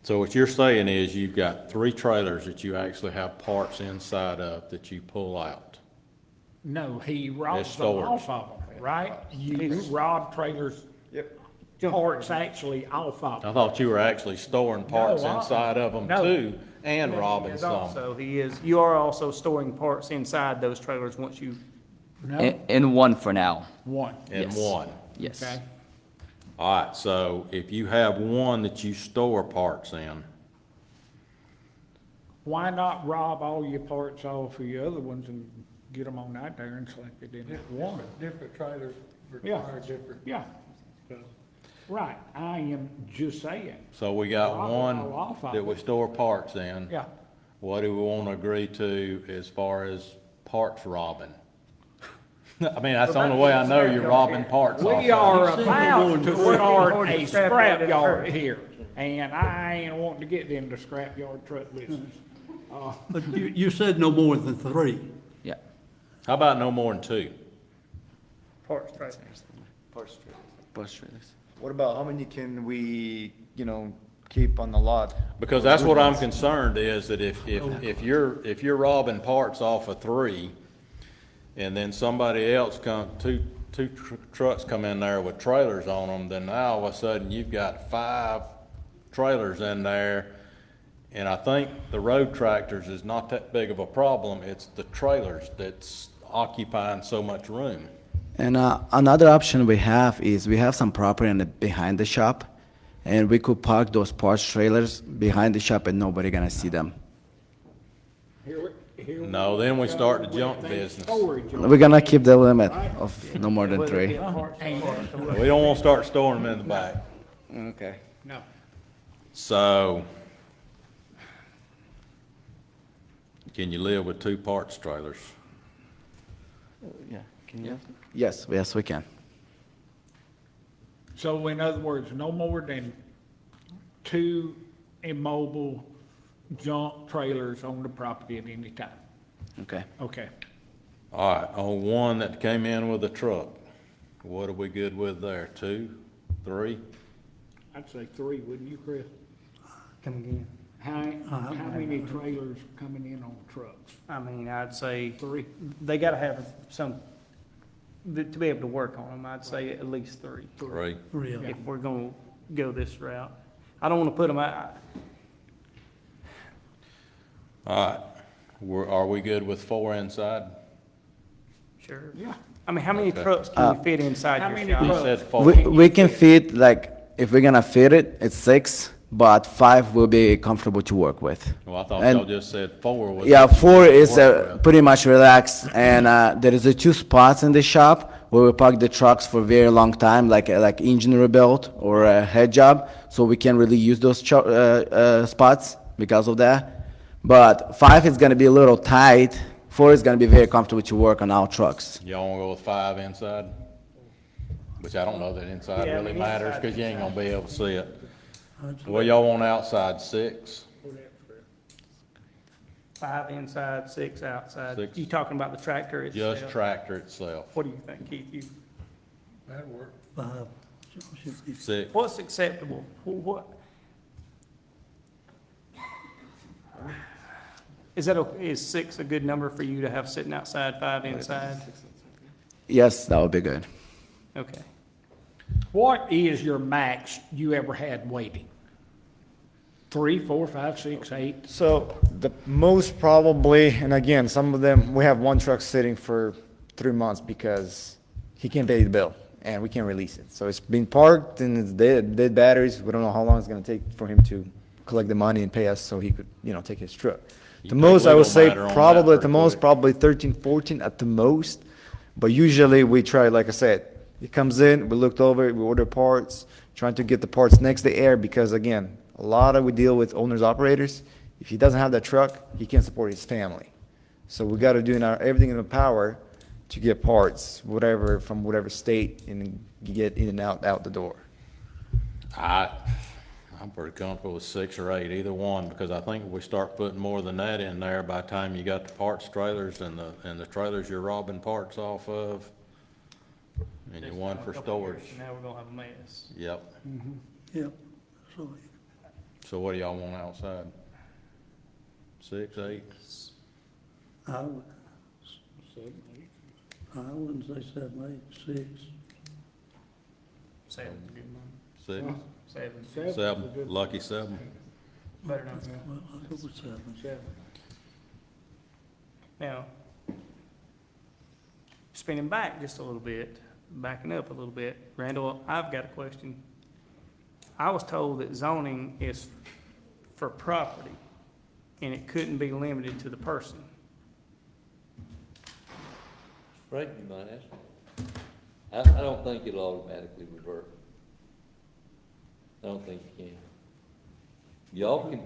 Speaker 1: So what you're saying is you've got 3 trailers that you actually have parts inside of that you pull out.
Speaker 15: No, he robs
Speaker 1: It's
Speaker 15: them
Speaker 1: storage.
Speaker 15: off of them, right? You rob trailers, parts actually off of
Speaker 1: I
Speaker 15: them.
Speaker 1: thought you were actually storing parts
Speaker 15: No,
Speaker 1: inside of them
Speaker 15: no.
Speaker 1: too, and robbing
Speaker 2: He is
Speaker 1: some.
Speaker 2: also, you are also storing parts inside those trailers once you,
Speaker 15: No,
Speaker 6: In one for now,
Speaker 15: one.
Speaker 1: In
Speaker 6: Yes.
Speaker 1: one.
Speaker 6: yes.
Speaker 15: Okay.
Speaker 1: All right, so if you have one that you store parts in,
Speaker 15: Why not rob all your parts off of your other ones and get them on out there and select it in one?
Speaker 17: Different trailers require different.
Speaker 15: Yeah, right. I am just saying.
Speaker 1: so we got
Speaker 15: Rob it
Speaker 1: one
Speaker 15: all off of
Speaker 1: that we
Speaker 15: it.
Speaker 1: store parts in.
Speaker 15: Yeah.
Speaker 1: What do we want to agree to as far as parts robbing? I mean, that's the only way I know you're robbing parts off
Speaker 15: We
Speaker 1: of
Speaker 15: are
Speaker 1: it.
Speaker 15: about to start a scrap yard here, and I ain't wanting to get into scrap yard truck business.
Speaker 16: But you said no more than 3.
Speaker 6: Yeah.
Speaker 1: How about no more than 2?
Speaker 2: parts trailers.
Speaker 6: Bus trailers.
Speaker 7: What about how many can we, keep on the lot?
Speaker 1: Because that's what I'm concerned is that if you're robbing parts off of 3, and then somebody else two trucks come in there with trailers on them, then now all of a sudden you've got 5 trailers in there. And I think the road tractors is not that big of a problem, it's the trailers that's occupying so much room.
Speaker 8: And another option we have is we have some property behind the shop, and we could park those parts trailers behind the shop and nobody gonna see them.
Speaker 1: No, then we start the junk business.
Speaker 8: We're gonna keep the limit of no more than 3.
Speaker 1: We don't want to start storing them in the back.
Speaker 8: Okay.
Speaker 15: No.
Speaker 1: So, can you live with 2 parts trailers?
Speaker 8: Yeah, can you? Yes, we can.
Speaker 15: So in other words, no more than 2 immobile junk trailers on the property at any time.
Speaker 8: Okay.
Speaker 15: Okay.
Speaker 1: All right, on one that came in with a truck, what are we good with there? 2, 3?
Speaker 15: I'd say 3, wouldn't you, Chris?
Speaker 2: Come again.
Speaker 15: How many trailers coming in on trucks?
Speaker 2: I mean, I'd say
Speaker 15: 3?
Speaker 2: they gotta have some, to be able to work on them, I'd say at least 3.
Speaker 1: 3.
Speaker 2: If we're gonna go this route. I don't wanna put them out,
Speaker 1: All right. Are we good with 4 inside?
Speaker 2: sure.
Speaker 15: Yeah.
Speaker 2: I mean, how many
Speaker 1: Okay.
Speaker 2: trucks can you fit inside
Speaker 15: How
Speaker 2: your
Speaker 15: many
Speaker 2: shop?
Speaker 1: You
Speaker 15: trucks?
Speaker 1: said 4.
Speaker 8: We can fit, like, if we're gonna fit it, it's 6, but 5 will be comfortable to work with.
Speaker 1: Well, I thought
Speaker 8: And-
Speaker 1: y'all just said 4 was.
Speaker 8: Yeah, 4 is
Speaker 1: Work with.
Speaker 8: pretty much relaxed, and there is 2 spots in the shop where we park the trucks for a very long time, like engine rebuild or a head job, so we can really use those spots because of that. But 5 is gonna be a little tight. 4 is gonna be very comfortable to work on our trucks.
Speaker 1: Y'all wanna go with 5 inside? Which I don't know that inside
Speaker 2: Yeah, I
Speaker 1: really
Speaker 2: mean,
Speaker 1: matters,
Speaker 2: inside-
Speaker 1: cause you ain't gonna be able to see it. Well, y'all want outside 6?
Speaker 2: 5 inside, 6 outside.
Speaker 1: 6.
Speaker 2: You talking about the tractor itself?
Speaker 1: Just tractor itself.
Speaker 2: What do you think, Keith?
Speaker 17: That'd work.
Speaker 1: 6.
Speaker 2: What's acceptable? What? Is 6 a good number for you to have sitting outside, 5 inside?
Speaker 8: Yes, that would be good.
Speaker 2: Okay.
Speaker 15: What is your max you ever had waiting? 3, 4, 5, 6, 8?
Speaker 7: So the most probably, and again, some of them, we have one truck sitting for 3 months because he can't pay the bill and we can't release it. So it's been parked and it's dead batteries. We don't know how long it's gonna take for him to collect the money and pay us so he could, take his truck.
Speaker 1: You
Speaker 7: The
Speaker 1: take
Speaker 7: most, I would
Speaker 1: legal
Speaker 7: say,
Speaker 1: matter on that
Speaker 7: probably at the
Speaker 1: pretty
Speaker 7: most,
Speaker 1: quick.
Speaker 7: probably 13, 14 at the most. But usually we try, like I said, it comes in, we looked over it, we order parts, trying to get the parts next day air because again, a lot of we deal with owners operators. If he doesn't have that truck, he can't support his family. So we got to do everything in our power to get parts, whatever, from whatever state and get in and out the door.
Speaker 1: I'm pretty comfortable with 6 or 8, either one, because I think if we start putting more than that in there, by the time you got the parts trailers and the trailers you're robbing parts off of, and you one for storage.
Speaker 2: Now we're gonna have a mess.
Speaker 1: Yep.
Speaker 17: Yep. So,
Speaker 1: So what do y'all want outside? 6, 8?
Speaker 17: I would, I wouldn't say 7, 8, 6.
Speaker 2: 7's a good number.
Speaker 1: 6?
Speaker 2: 7.
Speaker 1: 7, lucky 7.
Speaker 2: Better than
Speaker 17: Well, I'll go with 7.
Speaker 2: Now, spinning back just a little bit, backing up a little bit, Randall, I've got a question. I was told that zoning is for property, and it couldn't be limited to the person.
Speaker 4: Frank, you might ask. I don't think it'll automatically revert. I don't think you can. Y'all can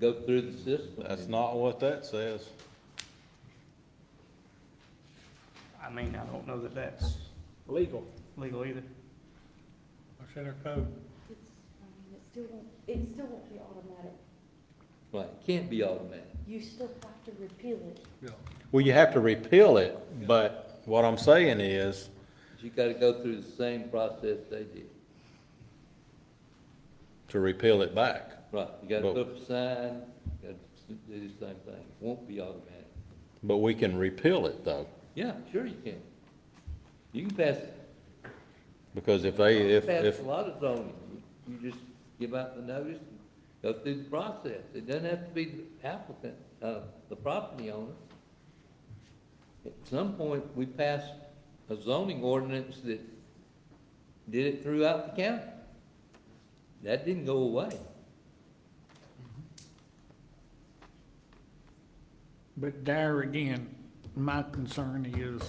Speaker 4: go through the system.
Speaker 1: That's not what that says.
Speaker 2: I mean, I don't know that that's
Speaker 15: Legal.
Speaker 2: legal either.
Speaker 17: What's in our code?
Speaker 5: It still won't be automatic.
Speaker 4: Right, it can't be automatic.
Speaker 5: You still have to repeal it.
Speaker 1: Well, you have to repeal it, but what I'm saying is,
Speaker 4: You gotta go through the same process they did.
Speaker 1: to repeal it back.
Speaker 4: Right, you gotta
Speaker 1: But-
Speaker 4: put up a sign, you gotta do the same thing. It won't be automatic.
Speaker 1: But we can repeal it though,
Speaker 4: Yeah, sure you can. You can pass,
Speaker 1: because if they,
Speaker 4: pass
Speaker 1: if,
Speaker 4: a lot of zoning. You just give out the notice and go through the process. It doesn't have to be the applicant, the property owner. At some point, we passed a zoning ordinance that did it throughout the county. That didn't go away.
Speaker 15: But there again, my concern is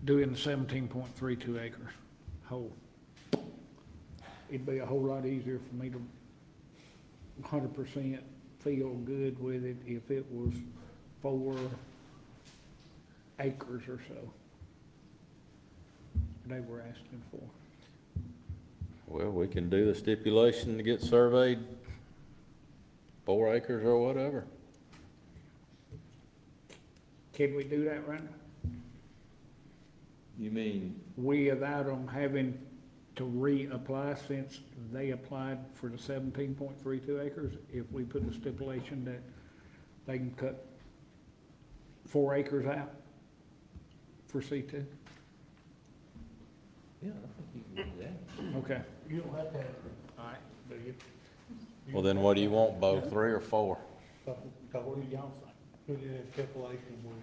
Speaker 15: doing the 17.32 acre whole. It'd be a whole lot easier for me to 100% feel good with it if it was 4 acres or so they were asking for.
Speaker 1: well, we can do the stipulation to get surveyed 4 acres or whatever.
Speaker 15: Can we do that right now?
Speaker 4: You mean,
Speaker 15: Without them having to reapply since they applied for the 17.32 acres, if we put a stipulation that they can cut 4 acres out for C2?
Speaker 4: Yeah, I think you can do that.
Speaker 15: Okay.
Speaker 17: You don't have to have,
Speaker 15: All right, do you?
Speaker 1: Well, then what do you want, Bo, 3 or 4?
Speaker 15: What do y'all think?
Speaker 17: put it in stipulation when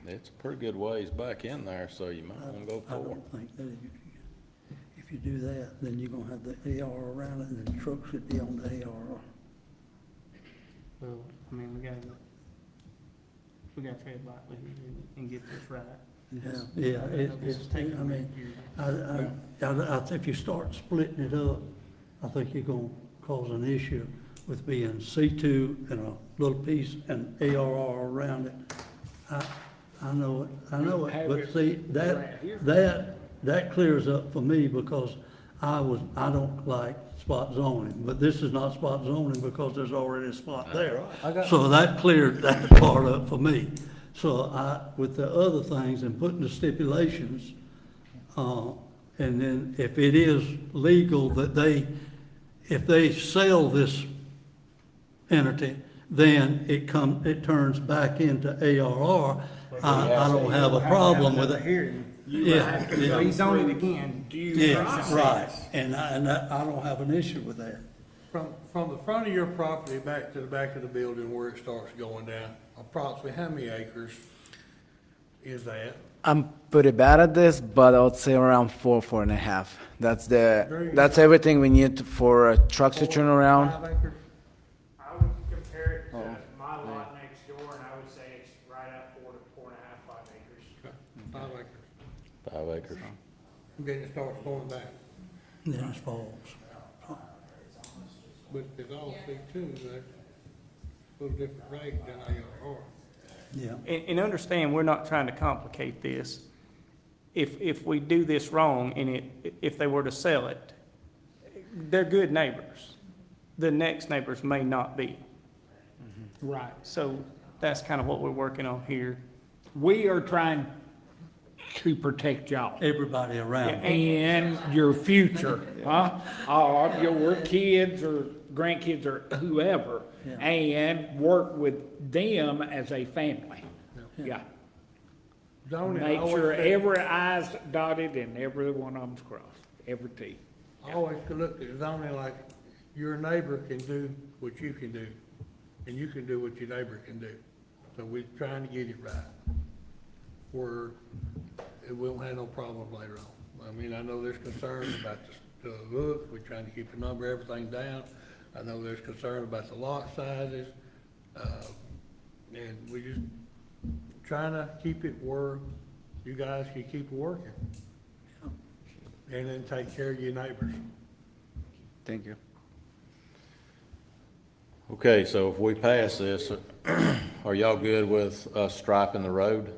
Speaker 1: It's a pretty good ways back in there, so you might want to go
Speaker 18: I
Speaker 1: 4.
Speaker 18: don't think that if you do that, then you're gonna have the AR around it, and the truck should be on the AR.
Speaker 2: Well, I mean, we gotta tread lightly and get this right.
Speaker 18: Yeah, it's, I mean, if you start splitting it up, I think you're gonna cause an issue with being C2 and a little piece and ARR around it. I know it, but see, that clears up for me because I don't like spot zoning, but this is not spot zoning because there's already a spot there. So that cleared that part up for me. So with the other things and putting the stipulations, and then if it is legal that if they sell this entity, then it turns back into ARR. I don't have a problem with it. Yeah.
Speaker 2: Rezone it again.
Speaker 18: Yeah, right, and I don't have an issue with that.
Speaker 17: From the front of your property back to the back of the building where it starts going down, approximately how many acres is that?
Speaker 8: I'm pretty bad at this, but I would say around 4.5. That's everything we need for trucks to turn around.
Speaker 17: 5 acres?
Speaker 2: I would compare it to my lot next door, and I would say it's right at 4 to 4.5, 5 acres.
Speaker 17: 5 acres.
Speaker 1: 5 acres.
Speaker 17: And then it starts going back.
Speaker 18: Then it falls.
Speaker 17: But it's all C2, that's a little different rate than ARR.
Speaker 18: Yeah.
Speaker 2: And understand, we're not trying to complicate this. If we do this wrong and if they were to sell it, they're good neighbors. The next neighbors may not be.
Speaker 15: Right.
Speaker 2: So that's kind of what we're working on here.
Speaker 15: We are trying to protect y'all.
Speaker 18: Everybody around.
Speaker 15: And your future, huh? Or your kids or grandkids or whoever, and work with them as a family. Yeah.
Speaker 17: Zoning, I
Speaker 15: Make
Speaker 17: always
Speaker 15: sure
Speaker 17: say-
Speaker 15: every I's dotted and every one of them's crossed, every T.
Speaker 17: I always look at zoning like your neighbor can do what you can do, and you can do what your neighbor can do. So we're trying to get it right, where it won't have no problems later on. I mean, I know there's concern about the look, we're trying to keep the number, everything down. I know there's concern about the lot sizes, and we just trying to keep it where you guys can keep it working. And then take care of your neighbors.
Speaker 8: Thank you.
Speaker 1: Okay, so if we pass this, are y'all good with us striping the road?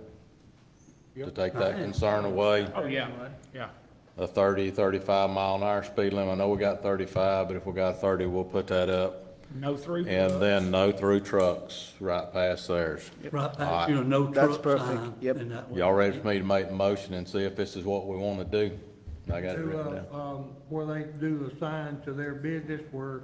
Speaker 1: To take that concern away?
Speaker 15: Oh, yeah, yeah.
Speaker 1: A 30, 35 mile an hour speed limit. I know we got 35, but if we got 30, we'll put that up.
Speaker 15: No through.
Speaker 1: And then no through trucks right past theirs.
Speaker 18: Right
Speaker 1: All
Speaker 18: past,
Speaker 1: right.
Speaker 18: no
Speaker 8: That's
Speaker 18: truck
Speaker 8: perfect.
Speaker 18: sign.
Speaker 8: Yep.
Speaker 18: and that way.
Speaker 1: Y'all ready for me to make the motion and see if this is what we want to do? I got it written down.
Speaker 17: Where they do the sign to their business where,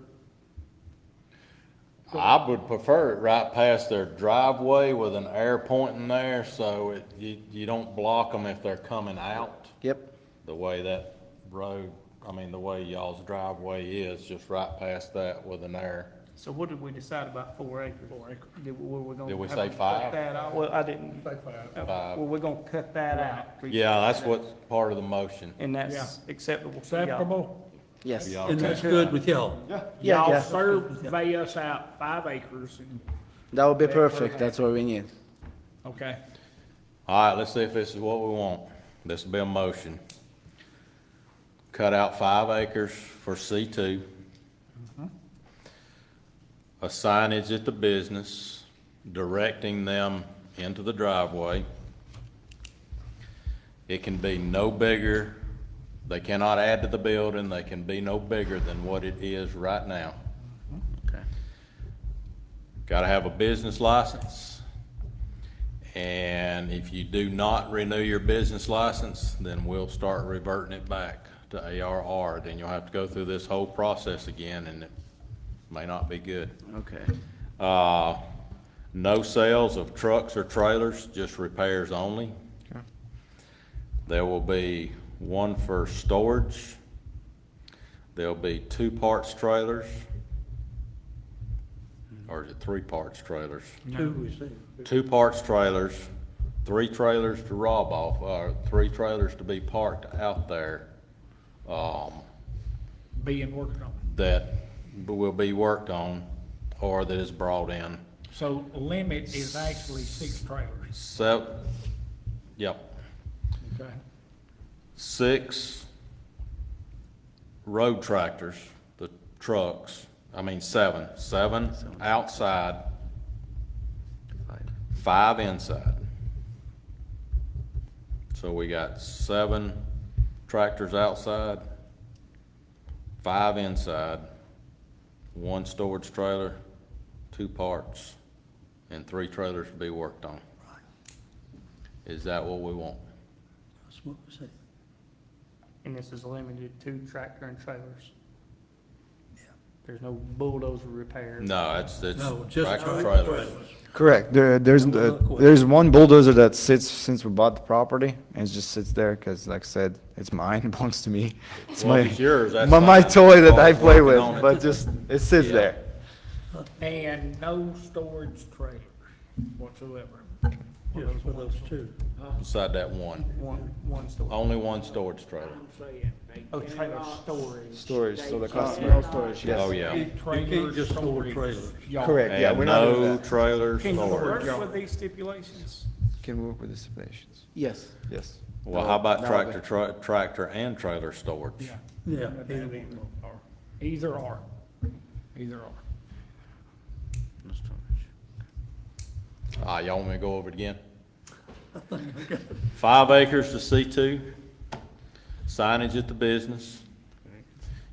Speaker 1: I would prefer it right past their driveway with an air pointing there, so you don't block them if they're coming out.
Speaker 8: Yep.
Speaker 1: The way that road, the way y'all's driveway is, just right past that with an air.
Speaker 2: So what did we decide about 4 acres? 4 acres. Were we gonna
Speaker 1: Did we
Speaker 2: have
Speaker 1: say
Speaker 2: to cut
Speaker 1: 5?
Speaker 2: that out? Well, I didn't.
Speaker 17: say 5.
Speaker 1: Five.
Speaker 2: Well, we're gonna cut that out.
Speaker 1: Yeah, that's what's part of the motion.
Speaker 2: And that's acceptable to y'all.
Speaker 15: Acceptable?
Speaker 8: Yes.
Speaker 1: Y'all
Speaker 18: And
Speaker 1: okay?
Speaker 18: that's good with y'all.
Speaker 15: Y'all survey us out 5 acres and,
Speaker 8: That would be perfect. That's what we need.
Speaker 15: okay.
Speaker 1: All right, let's see if this is what we want. This will be a motion. Cut out 5 acres for C2. A signage at the business directing them into the driveway. It can be no bigger, they cannot add to the building, they can be no bigger than what it is right now. Okay. Gotta have a business license. And if you do not renew your business license, then we'll start reverting it back to ARR. Then you'll have to go through this whole process again, and it may not be good.
Speaker 8: Okay.
Speaker 1: No sales of trucks or trailers, just repairs only. There will be one for storage. There'll be 2 parts trailers. Or is it 3 parts trailers?
Speaker 18: Two, we said.
Speaker 1: 2 parts trailers, 3 trailers to rob off, or 3 trailers to be parked out there,
Speaker 15: Being worked on.
Speaker 1: that will be worked on or that is brought in.
Speaker 15: So limit is actually 6 trailers,
Speaker 1: Yep,
Speaker 15: okay?
Speaker 1: 6 road tractors, the trucks, 7 outside, 5 inside. So we got 7 tractors outside, 5 inside, 1 storage trailer, 2 parts, and 3 trailers to be worked on. Is that what we want?
Speaker 18: That's what we said.
Speaker 2: And this is limited to tractor and trailers. There's no bulldozer repairs.
Speaker 1: No, it's
Speaker 18: No, just
Speaker 1: tractor
Speaker 18: trailers.
Speaker 1: trailers.
Speaker 7: Correct. There's one bulldozer that sits since we bought the property, and it just sits there because, like I said, it's mine. It belongs to me. It's
Speaker 1: Well, if it's yours, that's
Speaker 7: my
Speaker 1: fine.
Speaker 7: toy that I
Speaker 1: Working
Speaker 7: play with,
Speaker 1: on it.
Speaker 7: but just it sits
Speaker 1: Yeah.
Speaker 7: there.
Speaker 15: And no storage trailers whatsoever.
Speaker 18: Just for those 2.
Speaker 1: Beside that one.
Speaker 2: One storage.
Speaker 1: Only 1 storage trailer.
Speaker 15: I'm saying they
Speaker 2: Oh, trailer
Speaker 15: cannot
Speaker 2: storage.
Speaker 7: Storage, so the
Speaker 15: They
Speaker 7: customer
Speaker 15: cannot
Speaker 7: storage, yes.
Speaker 1: Oh, yeah.
Speaker 15: be
Speaker 18: You can't
Speaker 15: trailer
Speaker 18: just store
Speaker 15: storage
Speaker 18: trailers.
Speaker 15: yard.
Speaker 7: Correct. Yeah,
Speaker 1: And
Speaker 7: we're not doing
Speaker 1: no
Speaker 7: that.
Speaker 1: trailer
Speaker 15: Can you
Speaker 1: storage.
Speaker 15: work with these stipulations?
Speaker 7: Can we work with the stipulations?
Speaker 8: Yes.
Speaker 7: Yes.
Speaker 1: Well, how about
Speaker 8: No,
Speaker 1: tractor and trailer storage?
Speaker 15: Yeah.
Speaker 18: Yeah.
Speaker 15: Either or. Either or.
Speaker 1: Y'all want me to go over it again? 5 acres to C2, signage at the business.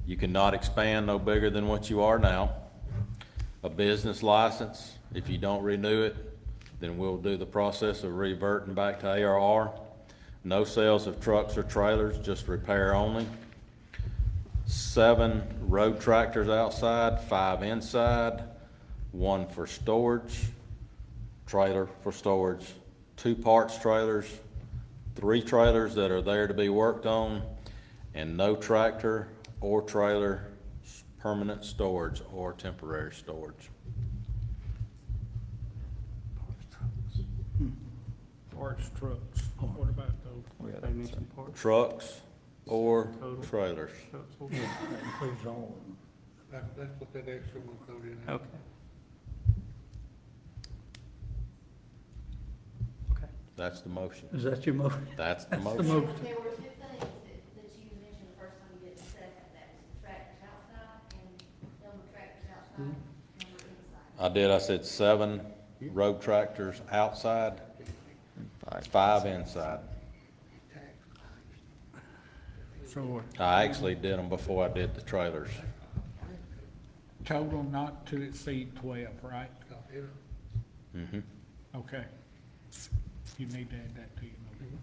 Speaker 1: You cannot expand no bigger than what you are now. A business license, if you don't renew it, then we'll do the process of reverting back to ARR. No sales of trucks or trailers, just repair only. 7 road tractors outside, 5 inside, 1 for storage, trailer for storage, 2 parts trailers, 3 trailers that are there to be worked on, and no tractor or trailer permanent storage or temporary storage.
Speaker 15: Parts trucks. What about those?
Speaker 2: They mentioned parts.
Speaker 1: Trucks or trailers.
Speaker 18: Yeah, that includes all of them.
Speaker 17: That's what that extra one throw in there.
Speaker 2: Okay.
Speaker 1: That's the motion.
Speaker 18: Is that your motion?
Speaker 1: That's the
Speaker 18: The
Speaker 1: motion.
Speaker 18: motion.
Speaker 5: There were 2 things that you mentioned the first time you did the second, that was tractors outside and no tractors outside, no inside.
Speaker 1: I did, I said 7 road tractors outside, 5 inside.
Speaker 15: So
Speaker 1: I actually did them before I did the trailers.
Speaker 15: total not to exceed 12, right?
Speaker 1: Mm-hmm.
Speaker 15: Okay. You need to add that to your motion.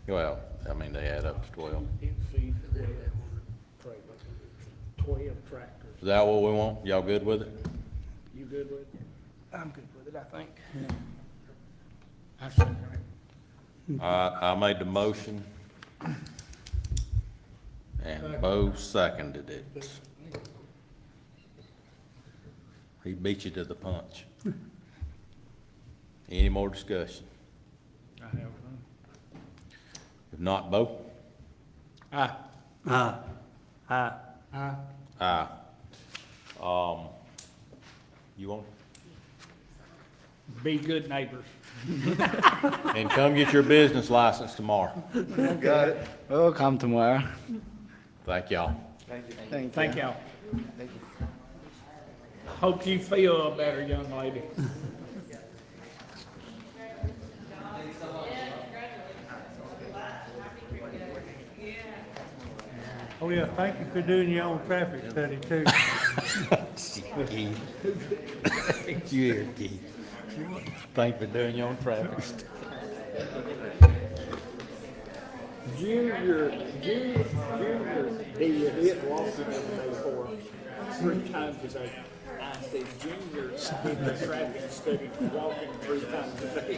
Speaker 1: Well, they add up to 12.
Speaker 15: Exceed 12 trailers, 12 tractors.
Speaker 1: Is that what we want? Y'all good with it?
Speaker 15: You good with it?
Speaker 2: I'm good with it, I think.
Speaker 15: I second it.
Speaker 1: I made the motion. And Bo seconded it. He beat you to the punch. Any more discussion?
Speaker 15: I have none.
Speaker 1: If not, Bo?
Speaker 15: Aye.
Speaker 18: Aye.
Speaker 2: Aye.
Speaker 15: Aye.
Speaker 1: Aye. You want?
Speaker 15: Be good neighbors.
Speaker 1: And come get your business license tomorrow.
Speaker 7: Got it.
Speaker 8: We'll come tomorrow.
Speaker 1: Thank y'all.
Speaker 15: Thank y'all. Hope you feel better, young lady.
Speaker 17: Oh, yeah, thank you for doing your own traffic study too.
Speaker 1: You hear, Keith. Thank you for doing your own traffic study.
Speaker 15: Junior, he hit Washington before 3 times a day. I said, Junior did the traffic study walking 3 times a day.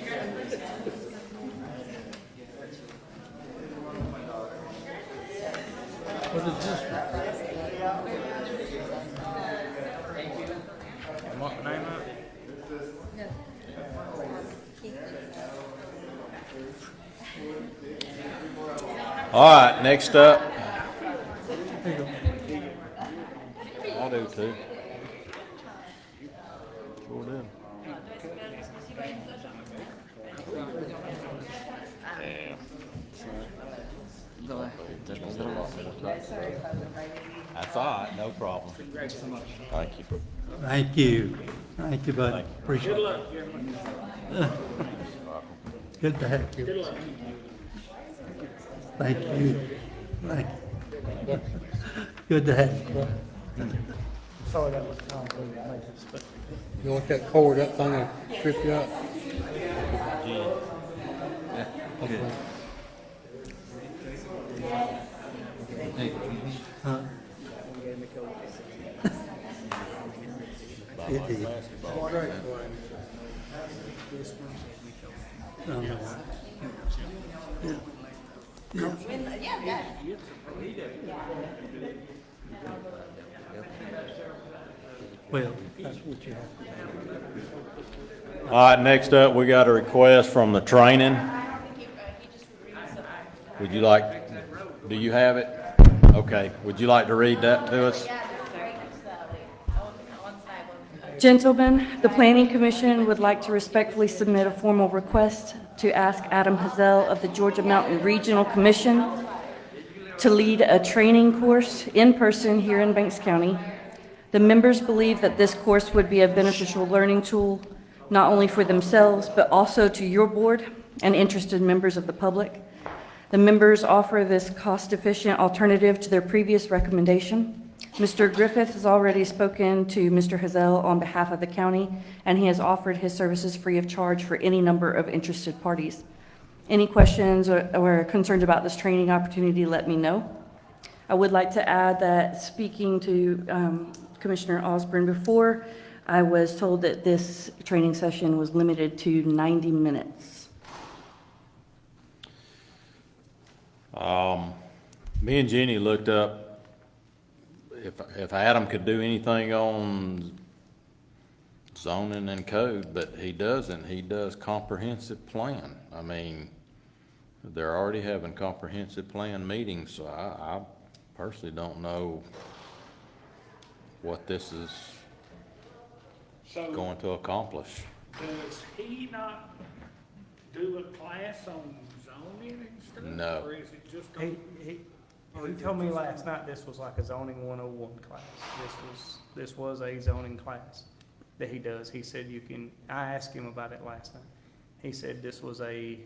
Speaker 1: What is this? What name of it? All right, next up. I do too. Sure do. That's all right, no problem. Thank you.
Speaker 18: Thank you. Thank you, buddy. Appreciate
Speaker 15: Good
Speaker 18: it.
Speaker 15: luck, gentlemen.
Speaker 18: Good to have you.
Speaker 15: Good luck.
Speaker 18: Thank you. Thank you. Good to have you.
Speaker 3: Sorry that was complicated, but.
Speaker 17: You want that cord, that thing will trip you up.
Speaker 18: Huh? It did. No, no. Yeah. Yeah. Well, that's what you have to do.
Speaker 1: All right, next up, we got a request from the training. Would you like, do you have it? Okay, would you like to read that to us?
Speaker 5: Gentlemen, the Planning Commission would like to respectfully submit a formal request to ask Adam Hazel of the Georgia Mountain Regional Commission to lead a training course in person here in Banks County. The members believe that this course would be a beneficial learning tool, not only for themselves, but also to your board and interested members of the public. The members offer this cost-efficient alternative to their previous recommendation. Mr. Griffith has already spoken to Mr. Hazel on behalf of the county, and he has offered his services free of charge for any number of interested parties. Any questions or concerns about this training opportunity, let me know. I would like to add that speaking to Commissioner Osborne before, I was told that this training session was limited to 90 minutes.
Speaker 1: Me and Jenny looked up if Adam could do anything on zoning and code, but he doesn't. He does comprehensive plan. I mean, they're already having comprehensive plan meetings, so I personally don't know what this is going to accomplish.
Speaker 15: Does he not do a class on zoning and stuff?
Speaker 1: No.
Speaker 15: Or is it just?
Speaker 2: He told me last night this was like a zoning 101 class. This was a zoning class that he does. He said you can, I asked him about it last night. He said this was a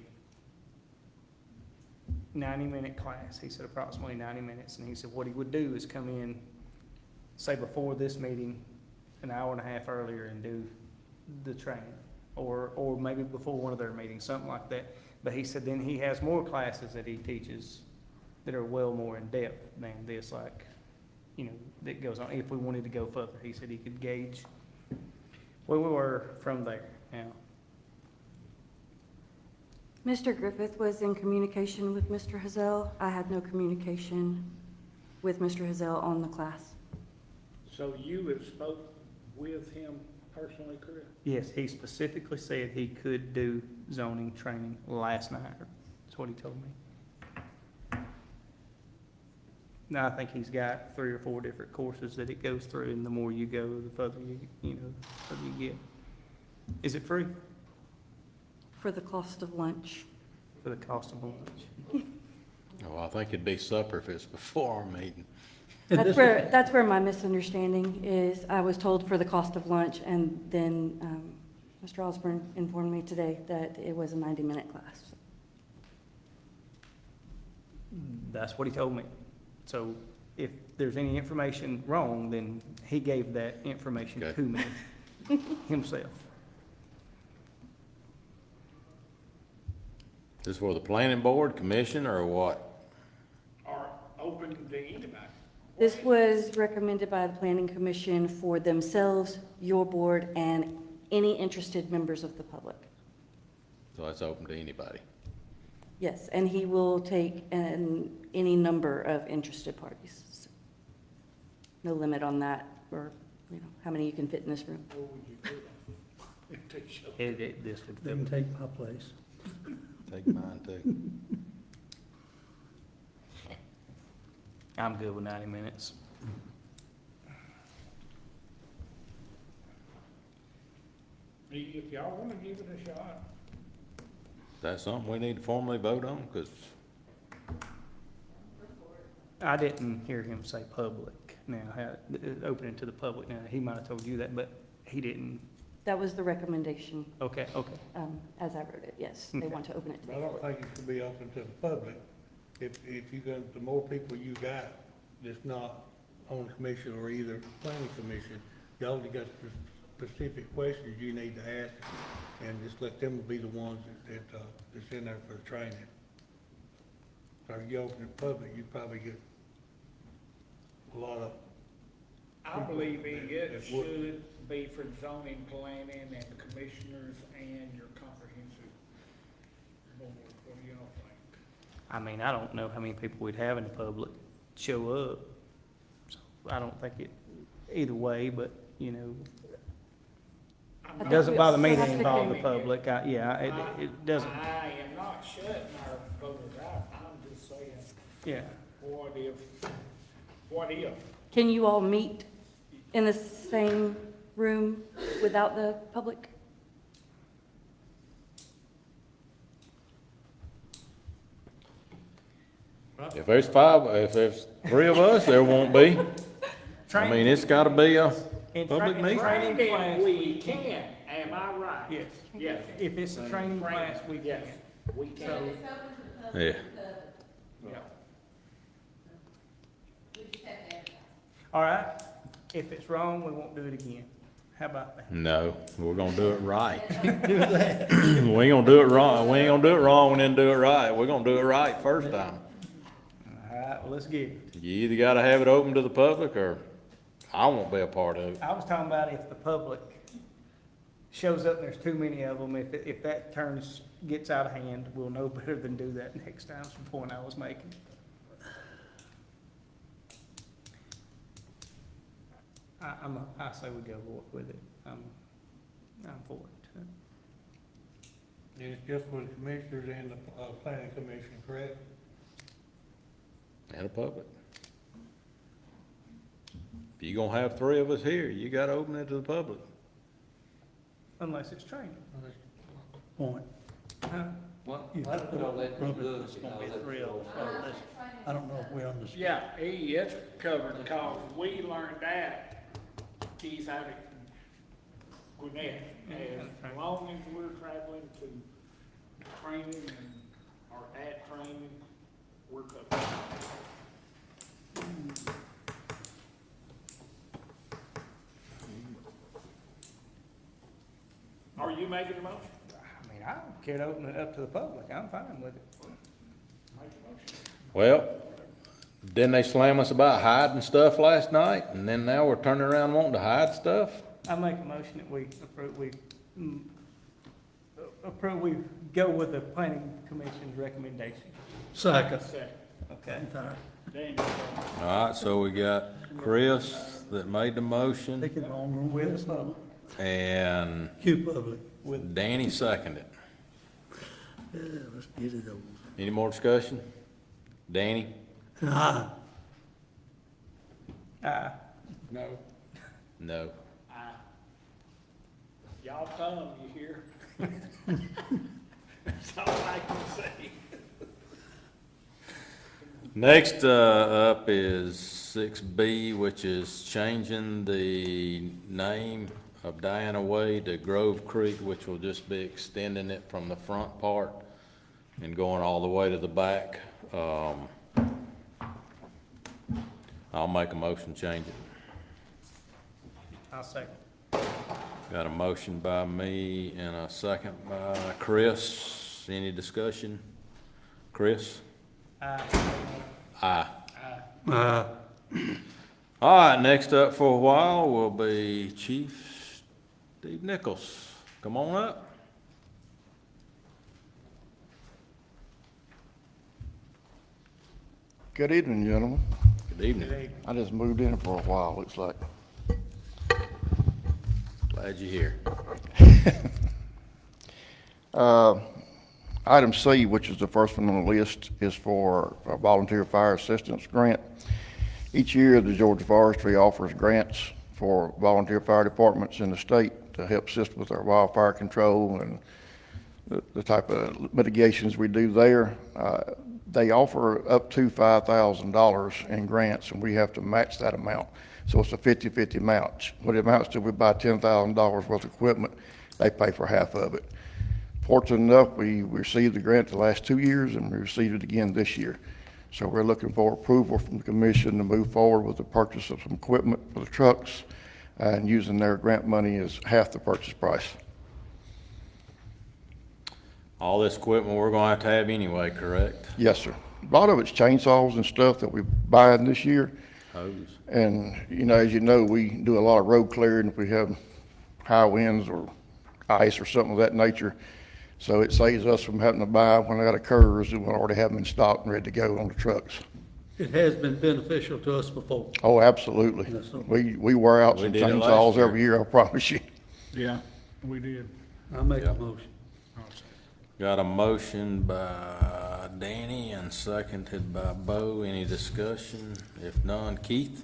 Speaker 2: 90-minute class. He said approximately 90 minutes. And he said what he would do is come in, say before this meeting, an hour and a half earlier and do the training. Or maybe before one of their meetings, something like that. But he said then he has more classes that he teaches that are well more in depth than this, like, you know, that goes on. If we wanted to go further, he said he could gauge where we were from there. Now,
Speaker 5: Mr. Griffith was in communication with Mr. Hazel. I had no communication with Mr. Hazel on the class.
Speaker 15: So you have spoke with him personally, Chris?
Speaker 2: yes, he specifically said he could do zoning training last night. That's what he told me. Now, I think he's got 3 or 4 different courses that it goes through, and the more you go, the further the further you get. Is it free?
Speaker 5: For the cost of lunch.
Speaker 2: For the cost of lunch.
Speaker 1: Well, I think it'd be supper if it's before our meeting.
Speaker 5: That's where my misunderstanding is. I was told for the cost of lunch, and then Mr. Osborne informed me today that it was a 90-minute class.
Speaker 2: That's what he told me. So if there's any information wrong, then he gave that information to me himself.
Speaker 1: This for the planning board, commission, or what?
Speaker 15: Or open to anybody.
Speaker 5: This was recommended by the Planning Commission for themselves, your board, and any interested members of the public.
Speaker 1: So that's open to anybody.
Speaker 5: Yes, and he will take any number of interested parties. No limit on that, or, you know, how many you can fit in this room.
Speaker 15: What would you do?
Speaker 2: This would
Speaker 18: They can take my place.
Speaker 1: Take mine too.
Speaker 2: I'm good with 90 minutes.
Speaker 15: If y'all wanna give it a shot.
Speaker 1: That's something we need to formally vote on, because
Speaker 2: I didn't hear him say public. Now, opening to the public, now, he might have told you that, but he didn't.
Speaker 5: That was the recommendation,
Speaker 2: Okay.
Speaker 5: as I wrote it, yes. They
Speaker 2: Okay.
Speaker 5: want to open it to the
Speaker 17: I don't
Speaker 5: public.
Speaker 17: think it should be open to the public. If you got, the more people you got that's not on the commission or either planning commission, y'all got specific questions you need to ask, and just let them be the ones that's in there for the training. So if you open it public, you probably get a lot of.
Speaker 15: I believe
Speaker 17: that
Speaker 15: it
Speaker 17: would-
Speaker 15: should be for zoning, planning, and commissioners and your comprehensive board. What do y'all think?
Speaker 2: I mean, I don't know how many people we'd have in the public show up. So I don't think it, either way, but, you know, it doesn't bother me to involve the public. It doesn't,
Speaker 15: I am not shutting our voters out. I'm just saying,
Speaker 2: yeah.
Speaker 15: what if?
Speaker 5: Can you all meet in the same room without the public?
Speaker 1: if there's three of us, there won't be. I mean, it's gotta be a public meeting.
Speaker 15: Training, we can, am I right?
Speaker 2: Yes.
Speaker 15: Yes.
Speaker 2: If it's a training class, we can.
Speaker 15: Yes, we can.
Speaker 1: Yeah.
Speaker 15: Yeah.
Speaker 2: All right, if it's wrong, we won't do it again. How about that?
Speaker 1: No, we're gonna do it right. We ain't gonna do it wrong. We ain't gonna do it wrong and then do it right. We're gonna do it right first time.
Speaker 2: All right, well, let's get it.
Speaker 1: You either gotta have it open to the public, or I won't be a part of it.
Speaker 2: I was talking about if the public shows up and there's too many of them, if that gets out of hand, we'll know better than do that next time, is the point I was making. I say we go with it. I'm for it.
Speaker 17: And it's just for the commissioners and the planning commission, correct?
Speaker 1: And the public. If you're gonna have three of us here, you gotta open it to the public.
Speaker 2: Unless it's training.
Speaker 18: Point.
Speaker 2: Huh?
Speaker 4: Well,
Speaker 18: You
Speaker 4: why don't y'all let me
Speaker 18: probably-
Speaker 4: look,
Speaker 18: it's
Speaker 4: and
Speaker 18: gonna
Speaker 4: I'll
Speaker 18: be
Speaker 4: let
Speaker 18: three
Speaker 4: you
Speaker 18: of
Speaker 4: all
Speaker 18: us,
Speaker 4: know.
Speaker 18: so I don't know if we understand.
Speaker 15: Yeah, it's covered, because we learned that, Keith, out at Gwinnett. As long as we're traveling to training or at training, we're covered. Are you making a motion?
Speaker 2: I mean, I don't care to open it up to the public. I'm fine with it.
Speaker 15: Make a motion.
Speaker 1: Well, didn't they slam us about hiding stuff last night, and then now we're turning around wanting to hide stuff?
Speaker 2: I make a motion that we we go with the planning commission's recommendation.
Speaker 18: Second.
Speaker 15: Second.
Speaker 2: Okay.
Speaker 15: Daniel,
Speaker 1: All right, so we got Chris that made the motion,
Speaker 18: Take it on with us, no.
Speaker 1: and
Speaker 18: Cue public.
Speaker 1: Danny seconded.
Speaker 18: Yeah, let's get it over.
Speaker 1: Any more discussion? Danny?
Speaker 18: Aye.
Speaker 15: no.
Speaker 1: No.
Speaker 15: Y'all come, you hear? That's all I can say.
Speaker 1: Next up is 6B, which is changing the name of Diana Way to Grove Creek, which will just be extending it from the front part and going all the way to the back. I'll make a motion to change it.
Speaker 2: I'll second.
Speaker 1: Got a motion by me and a second by Chris. Any discussion? Chris? Aye.
Speaker 18: Uh,
Speaker 1: All right, next up for a while will be Chief Steve Nichols. Come on up.
Speaker 19: Good evening, gentlemen.
Speaker 1: Good evening.
Speaker 19: I just moved in for a while, looks like.
Speaker 1: Glad you're here.
Speaker 19: Item C, which is the first one on the list, is for a volunteer fire assistance grant. Each year, the Georgia Forestry offers grants for volunteer fire departments in the state to help assist with our wildfire control and the type of mitigations we do there. They offer up to $5,000 in grants, and we have to match that amount. So it's a 50-50 match. What it amounts to, we buy $10,000 worth of equipment, they pay for half of it. Fortunate enough, we received the grant the last 2 years, and we received it again this year. So we're looking for approval from the commission to move forward with the purchase of some equipment for the trucks and using their grant money as half the purchase price.
Speaker 1: All this equipment we're gonna have to have anyway, correct?
Speaker 19: Yes, sir. A lot of it's chainsaws and stuff that we buy this year.
Speaker 1: Hose.
Speaker 19: And, you know, as you know, we do a lot of road clearing if we have high winds or ice or something of that nature. So it saves us from having to buy when that occurs, and we'll already have them in stock and ready to go on the trucks.
Speaker 18: It has been beneficial to us before.
Speaker 19: Oh, absolutely.
Speaker 18: Yes, sir.
Speaker 19: We wear out
Speaker 1: We
Speaker 19: some
Speaker 1: did it last
Speaker 19: chainsaws
Speaker 1: year.
Speaker 19: every year, I promise you.
Speaker 15: Yeah, we did.
Speaker 18: I make a
Speaker 1: Yep.
Speaker 18: motion.
Speaker 1: Got a motion by Danny and seconded by Bo. Any discussion? If none, Keith?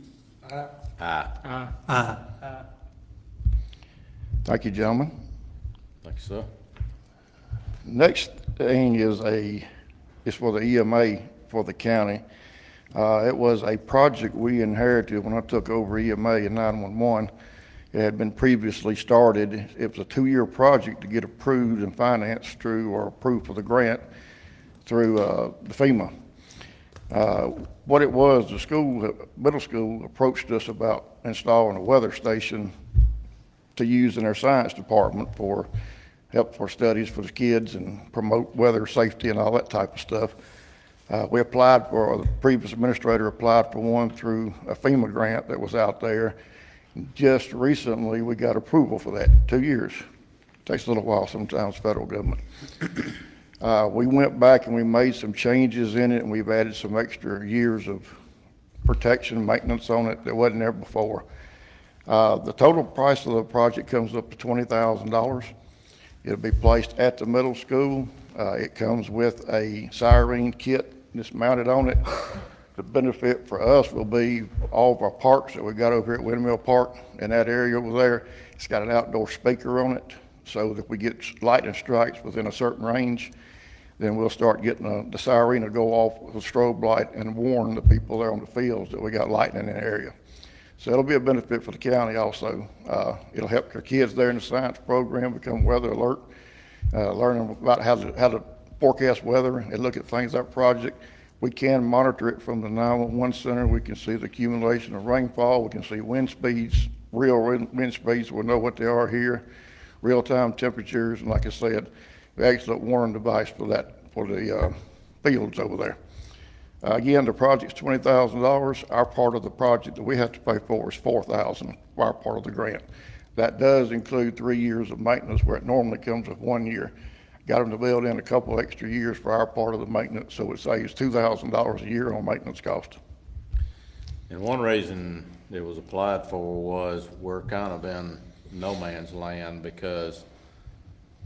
Speaker 1: Aye.
Speaker 18: Aye.
Speaker 19: Thank you, gentlemen.
Speaker 1: Thank you, sir.
Speaker 19: Next thing is for the EMA for the county. It was a project we inherited when I took over EMA in 911. It had been previously started. It was a 2-year project to get approved and financed through, or approved for the grant through the FEMA. What it was, the middle school approached us about installing a weather station to use in their science department for help for studies for the kids and promote weather safety and all that type of stuff. We applied for, the previous administrator applied for one through a FEMA grant that was out there. Just recently, we got approval for that, 2 years. Takes a little while sometimes, federal government. We went back and we made some changes in it, and we've added some extra years of protection, maintenance on it that wasn't there before. The total price of the project comes up to $20,000. It'll be placed at the middle school. It comes with a siren kit that's mounted on it. The benefit for us will be all of our parks that we got over here at Windmill Park in that area over there. It's got an outdoor speaker on it, so that if we get lightning strikes within a certain range, then we'll start getting the siren to go off with a strobe light and warn the people there on the fields that we got lightning in the area. So it'll be a benefit for the county also. It'll help our kids there in the science program become weather alert, learning about how to forecast weather and look at things like project. We can monitor it from the 911 center. We can see the accumulation of rainfall. We can see wind speeds, real wind speeds. We'll know what they are here, real-time temperatures, and like I said, we actually got a warning device for that, for the fields over there. Again, the project's $20,000. Our part of the project that we have to pay for is $4,000 for our part of the grant. That does include 3 years of maintenance, where it normally comes with 1 year. Got them to build in a couple extra years for our part of the maintenance, so it saves $2,000 a year on maintenance cost.
Speaker 1: And one reason it was applied for was we're kind of in no man's land, because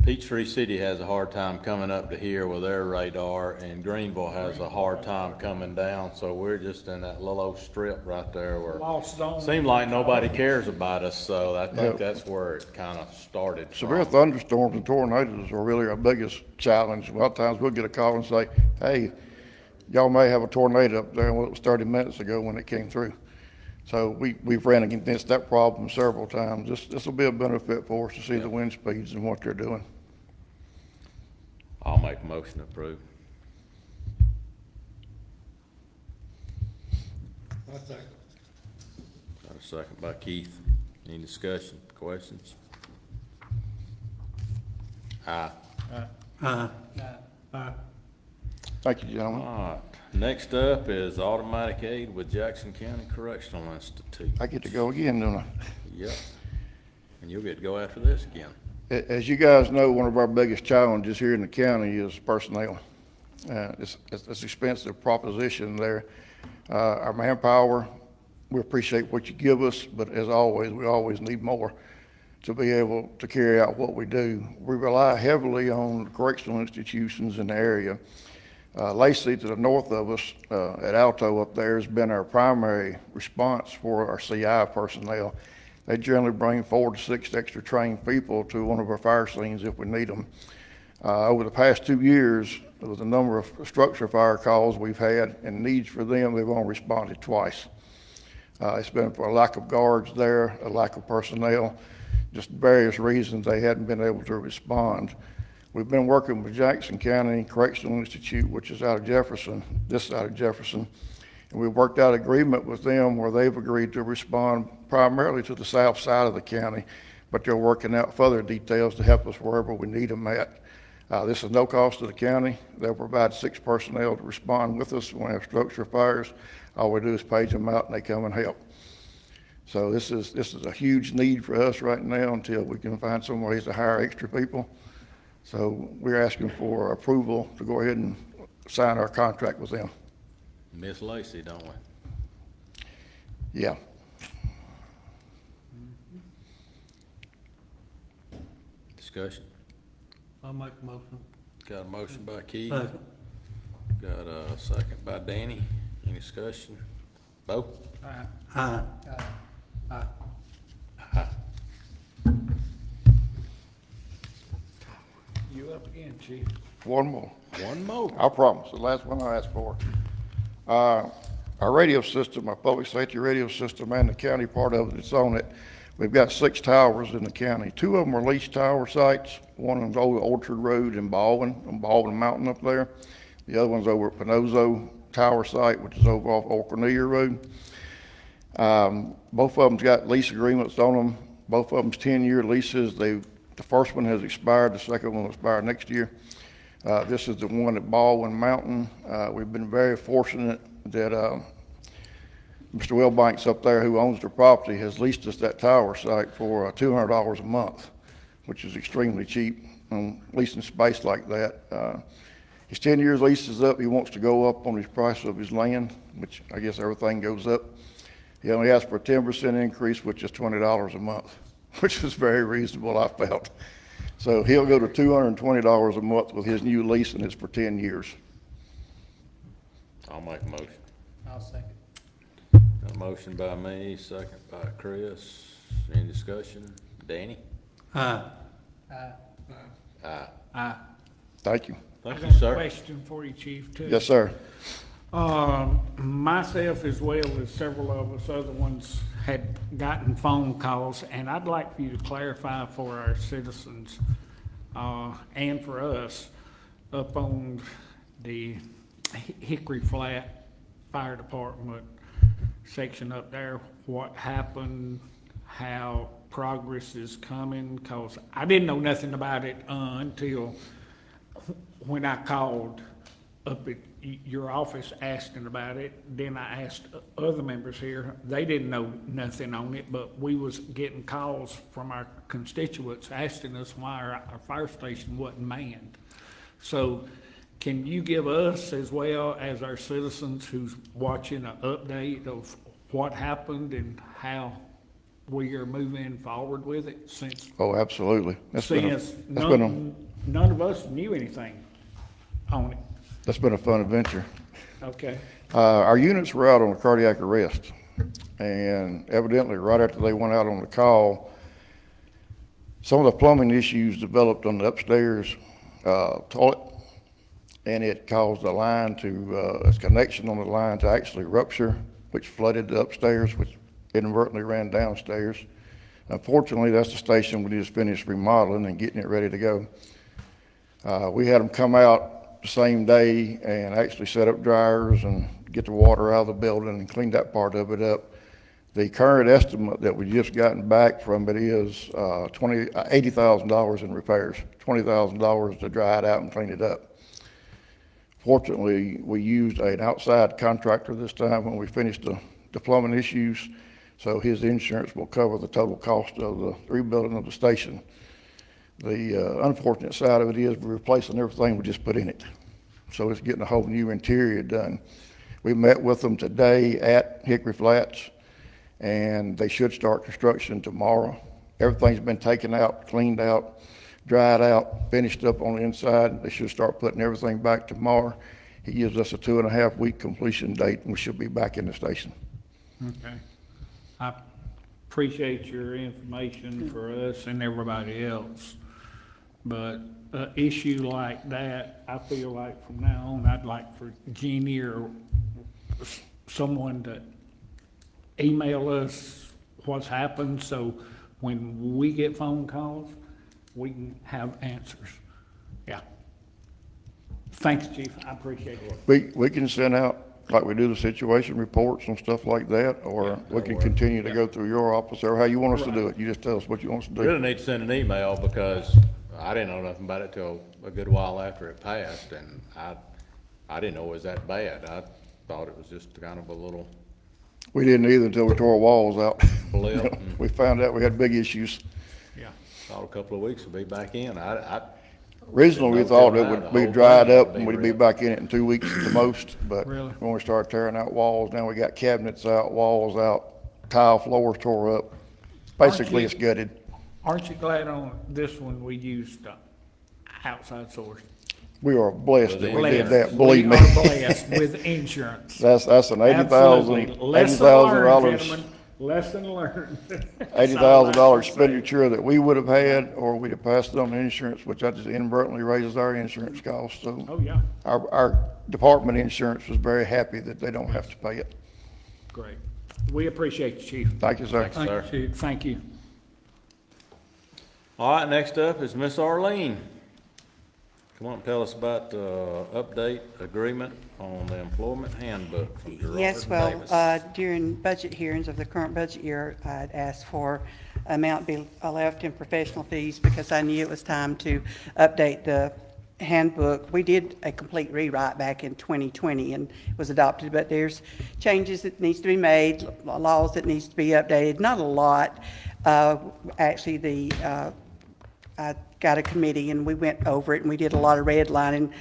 Speaker 1: Peachtree City has a hard time coming up to here with their radar, and Greenville has a hard time coming down, so we're just in that little old strip right there where
Speaker 15: Lost zone.
Speaker 1: seems like nobody cares about us, so I think that's where it kind of started
Speaker 19: Severe
Speaker 1: from.
Speaker 19: thunderstorms and tornadoes are really our biggest challenge. A lot of times we'll get a call and say, hey, y'all may have a tornado up there. Well, it was 30 minutes ago when it came through. So we've ran against that problem several times. This will be a benefit for us to see the wind speeds and what they're doing.
Speaker 1: I'll make a motion to approve.
Speaker 15: That's it.
Speaker 1: Got a second by Keith. Any discussion, questions? Aye.
Speaker 18: Aye.
Speaker 19: Thank you, gentlemen.
Speaker 1: All right. Next up is automatic aid with Jackson County Correctional Institute.
Speaker 19: I get to go again, don't I?
Speaker 1: Yep. And you'll get to go after this again.
Speaker 19: As you guys know, one of our biggest challenges here in the county is personnel. It's an expensive proposition there. Our manpower, we appreciate what you give us, but as always, we always need more to be able to carry out what we do. We rely heavily on correctional institutions in the area. Lacey, to the north of us, at Alto up there, has been our primary response for our CI personnel. They generally bring 4 to 6 extra trained people to one of our fire scenes if we need them. Over the past 2 years, with the number of structure fire calls we've had and needs for them, they've only responded twice. It's been for a lack of guards there, a lack of personnel, just various reasons they hadn't been able to respond. We've been working with Jackson County Correctional Institute, which is out of Jefferson, this side of Jefferson, and we've worked out agreement with them where they've agreed to respond primarily to the south side of the county, but they're working out further details to help us wherever we need them at. This is no cost to the county. They'll provide 6 personnel to respond with us when we have structure fires. All we do is page them out and they come and help. So this is a huge need for us right now until we can find some ways to hire extra people. So we're asking for approval to go ahead and sign our contract with them.
Speaker 1: Miss Lacey, don't we?
Speaker 19: Yeah.
Speaker 1: Discussion?
Speaker 17: I'll make a motion.
Speaker 1: Got a motion by Keith.
Speaker 18: Second.
Speaker 1: Got a second by Danny. Any discussion? Bo?
Speaker 18: Aye.
Speaker 15: You up again, Chief?
Speaker 19: One more.
Speaker 1: One more.
Speaker 19: I promise, the last one I asked for. Our radio system, our public safety radio system, and the county part of it, it's on it. We've got 6 towers in the county. 2 of them are leased tower sites. One is over Orchard Road in Baldwin, on Baldwin Mountain up there. The other one's over at Pinozo Tower Site, which is over off Old Cornelia Road. Both of them's got lease agreements on them. Both of them's 10-year leases. The first one has expired. The second one will expire next year. This is the one at Baldwin Mountain. We've been very fortunate that Mr. Wilbanks up there, who owns the property, has leased us that tower site for $200 a month, which is extremely cheap on leasing space like that. His 10 years lease is up. He wants to go up on his price of his land, which I guess everything goes up. He only asked for a 10% increase, which is $20 a month, which is very reasonable, I felt. So he'll go to $220 a month with his new lease, and it's for 10 years.
Speaker 1: I'll make a motion.
Speaker 3: I'll second.
Speaker 1: Got a motion by me, second by Chris. Any discussion? Danny?
Speaker 18: Aye.
Speaker 1: Aye.
Speaker 19: Thank you.
Speaker 1: Thank
Speaker 15: I
Speaker 1: you,
Speaker 15: got a
Speaker 1: sir.
Speaker 15: question for you, Chief, too.
Speaker 19: Yes, sir.
Speaker 15: Myself, as well as several of us other ones, had gotten phone calls, and I'd like for you to clarify for our citizens and for us up on the Hickory Flat Fire Department section up there, what happened, how progress is coming, because I didn't know nothing about it until when I called up at your office asking about it. Then I asked other members here. They didn't know nothing on it, but we was getting calls from our constituents asking us why our fire station wasn't manned. So can you give us, as well as our citizens who's watching, an update of what happened and how we are moving forward with it since?
Speaker 19: Oh, absolutely.
Speaker 15: None of us knew anything on it.
Speaker 19: That's been a fun adventure.
Speaker 15: Okay.
Speaker 19: Our units were out on a cardiac arrest, and evidently right after they went out on the call, some of the plumbing issues developed on the upstairs toilet, and it caused the line to, its connection on the line to actually rupture, which flooded the upstairs, which inadvertently ran downstairs. Unfortunately, that's the station we just finished remodeling and getting it ready to go. We had them come out the same day and actually set up dryers and get the water out of the building and clean that part of it up. The current estimate that we just gotten back from it is $80,000 in repairs, $20,000 to dry it out and clean it up. Fortunately, we used an outside contractor this time when we finished the plumbing issues, so his insurance will cover the total cost of the rebuilding of the station. The unfortunate side of it is we're replacing everything we just put in it. So it's getting a whole new interior done. We met with them today at Hickory Flats, and they should start construction tomorrow. Everything's been taken out, cleaned out, dried out, finished up on the inside. They should start putting everything back tomorrow. He gives us a 2.5 week completion date, and we should be back in the station.
Speaker 15: Okay. I appreciate your information for us and everybody else. But an issue like that, I feel like from now on, I'd like for Jeannie or someone to email us what's happened, so when we get phone calls, we can have answers. Yeah. Thanks, Chief. I appreciate it.
Speaker 19: We can send out, like we do the situation reports and stuff like that, or we can continue to go through your office, or how you want us to do it. You just tell us what you want us to do.
Speaker 1: Really need to send an email, because I didn't know nothing about it till a good while after it passed, and I didn't know it was that bad. I thought it was just kind of a little
Speaker 19: We didn't either until we tore walls out.
Speaker 1: blip.
Speaker 19: We found out we had big issues.
Speaker 1: Yeah, thought a couple of weeks would be back in.
Speaker 19: Originally, we thought it would be dried up and we'd be back in it in 2 weeks at the most, but
Speaker 15: Really?
Speaker 19: when we started tearing out walls, now we got cabinets out, walls out, tile floors tore up. Basically, it's gutted.
Speaker 15: Aren't you glad on this one we used outside source?
Speaker 19: We are blessed that we did that, believe me.
Speaker 15: We are blessed with insurance.
Speaker 19: That's an
Speaker 15: Absolutely.
Speaker 19: $80,000
Speaker 15: $80,000, gentlemen. Lesson learned.
Speaker 19: $80,000 expenditure that we would have had, or we'd have passed it on to insurance, which that just inadvertently raises our insurance costs. So
Speaker 15: Oh, yeah.
Speaker 19: our department insurance was very happy that they don't have to pay it.
Speaker 15: Great. We appreciate you, Chief.
Speaker 19: Thank you, sir.
Speaker 15: Thank you, Chief. Thank you.
Speaker 1: All right, next up is Miss Arlene. Come on, tell us about the update agreement on the employment handbook from Gerard
Speaker 20: Yes, well,
Speaker 1: Davis.
Speaker 20: during budget hearings of the current budget year, I'd asked for amount be left in professional fees because I knew it was time to update the handbook. We did a complete rewrite back in 2020 and it was adopted, but there's changes that needs to be made, laws that needs to be updated, not a lot. Actually, I got a committee and we went over it and we did a lot of redlining.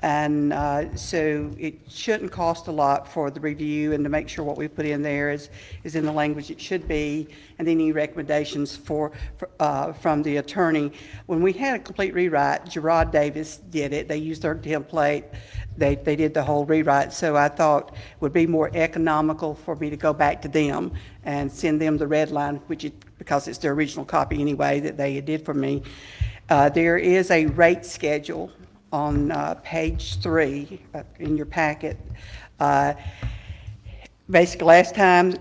Speaker 20: And so it shouldn't cost a lot for the review and to make sure what we put in there is in the language it should be, and any recommendations from the attorney. When we had a complete rewrite, Gerard Davis did it. They used their template. They did the whole rewrite. So I thought it would be more economical for me to go back to them and send them the red line, because it's their original copy anyway that they did for me. There is a rate schedule on page 3 in your packet. Basically, last time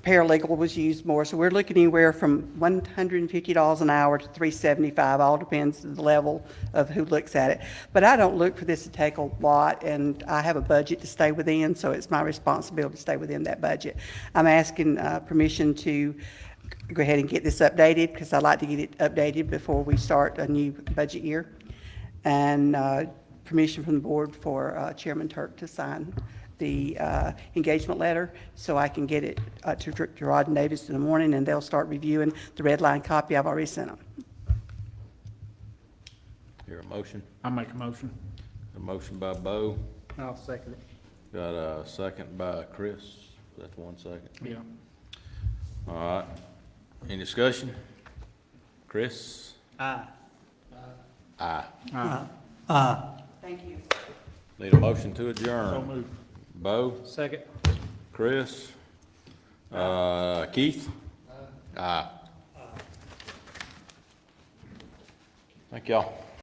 Speaker 20: paralegal was used more, so we're looking anywhere from $150 an hour to $375. All depends on the level of who looks at it. But I don't look for this to take a lot, and I have a budget to stay within, so it's my responsibility to stay within that budget. I'm asking permission to go ahead and get this updated, because I'd like to get it updated before we start a new budget year. And permission from the board for Chairman Turk to sign the engagement letter, so I can get it to Gerard and Davis in the morning, and they'll start reviewing the red line copy I've already sent them.
Speaker 1: Hear a motion?
Speaker 15: I make a motion.
Speaker 1: A motion by Bo,
Speaker 2: I'll second it.
Speaker 1: got a second by Chris. That's 1 second.
Speaker 15: Yeah.
Speaker 1: All right. Any discussion? Chris?
Speaker 2: Aye.
Speaker 1: Aye.
Speaker 20: Thank you.
Speaker 1: Need a motion to adjourn.
Speaker 15: So moved.
Speaker 1: Bo?
Speaker 2: Second.
Speaker 1: Chris? Keith? Aye. Thank y'all.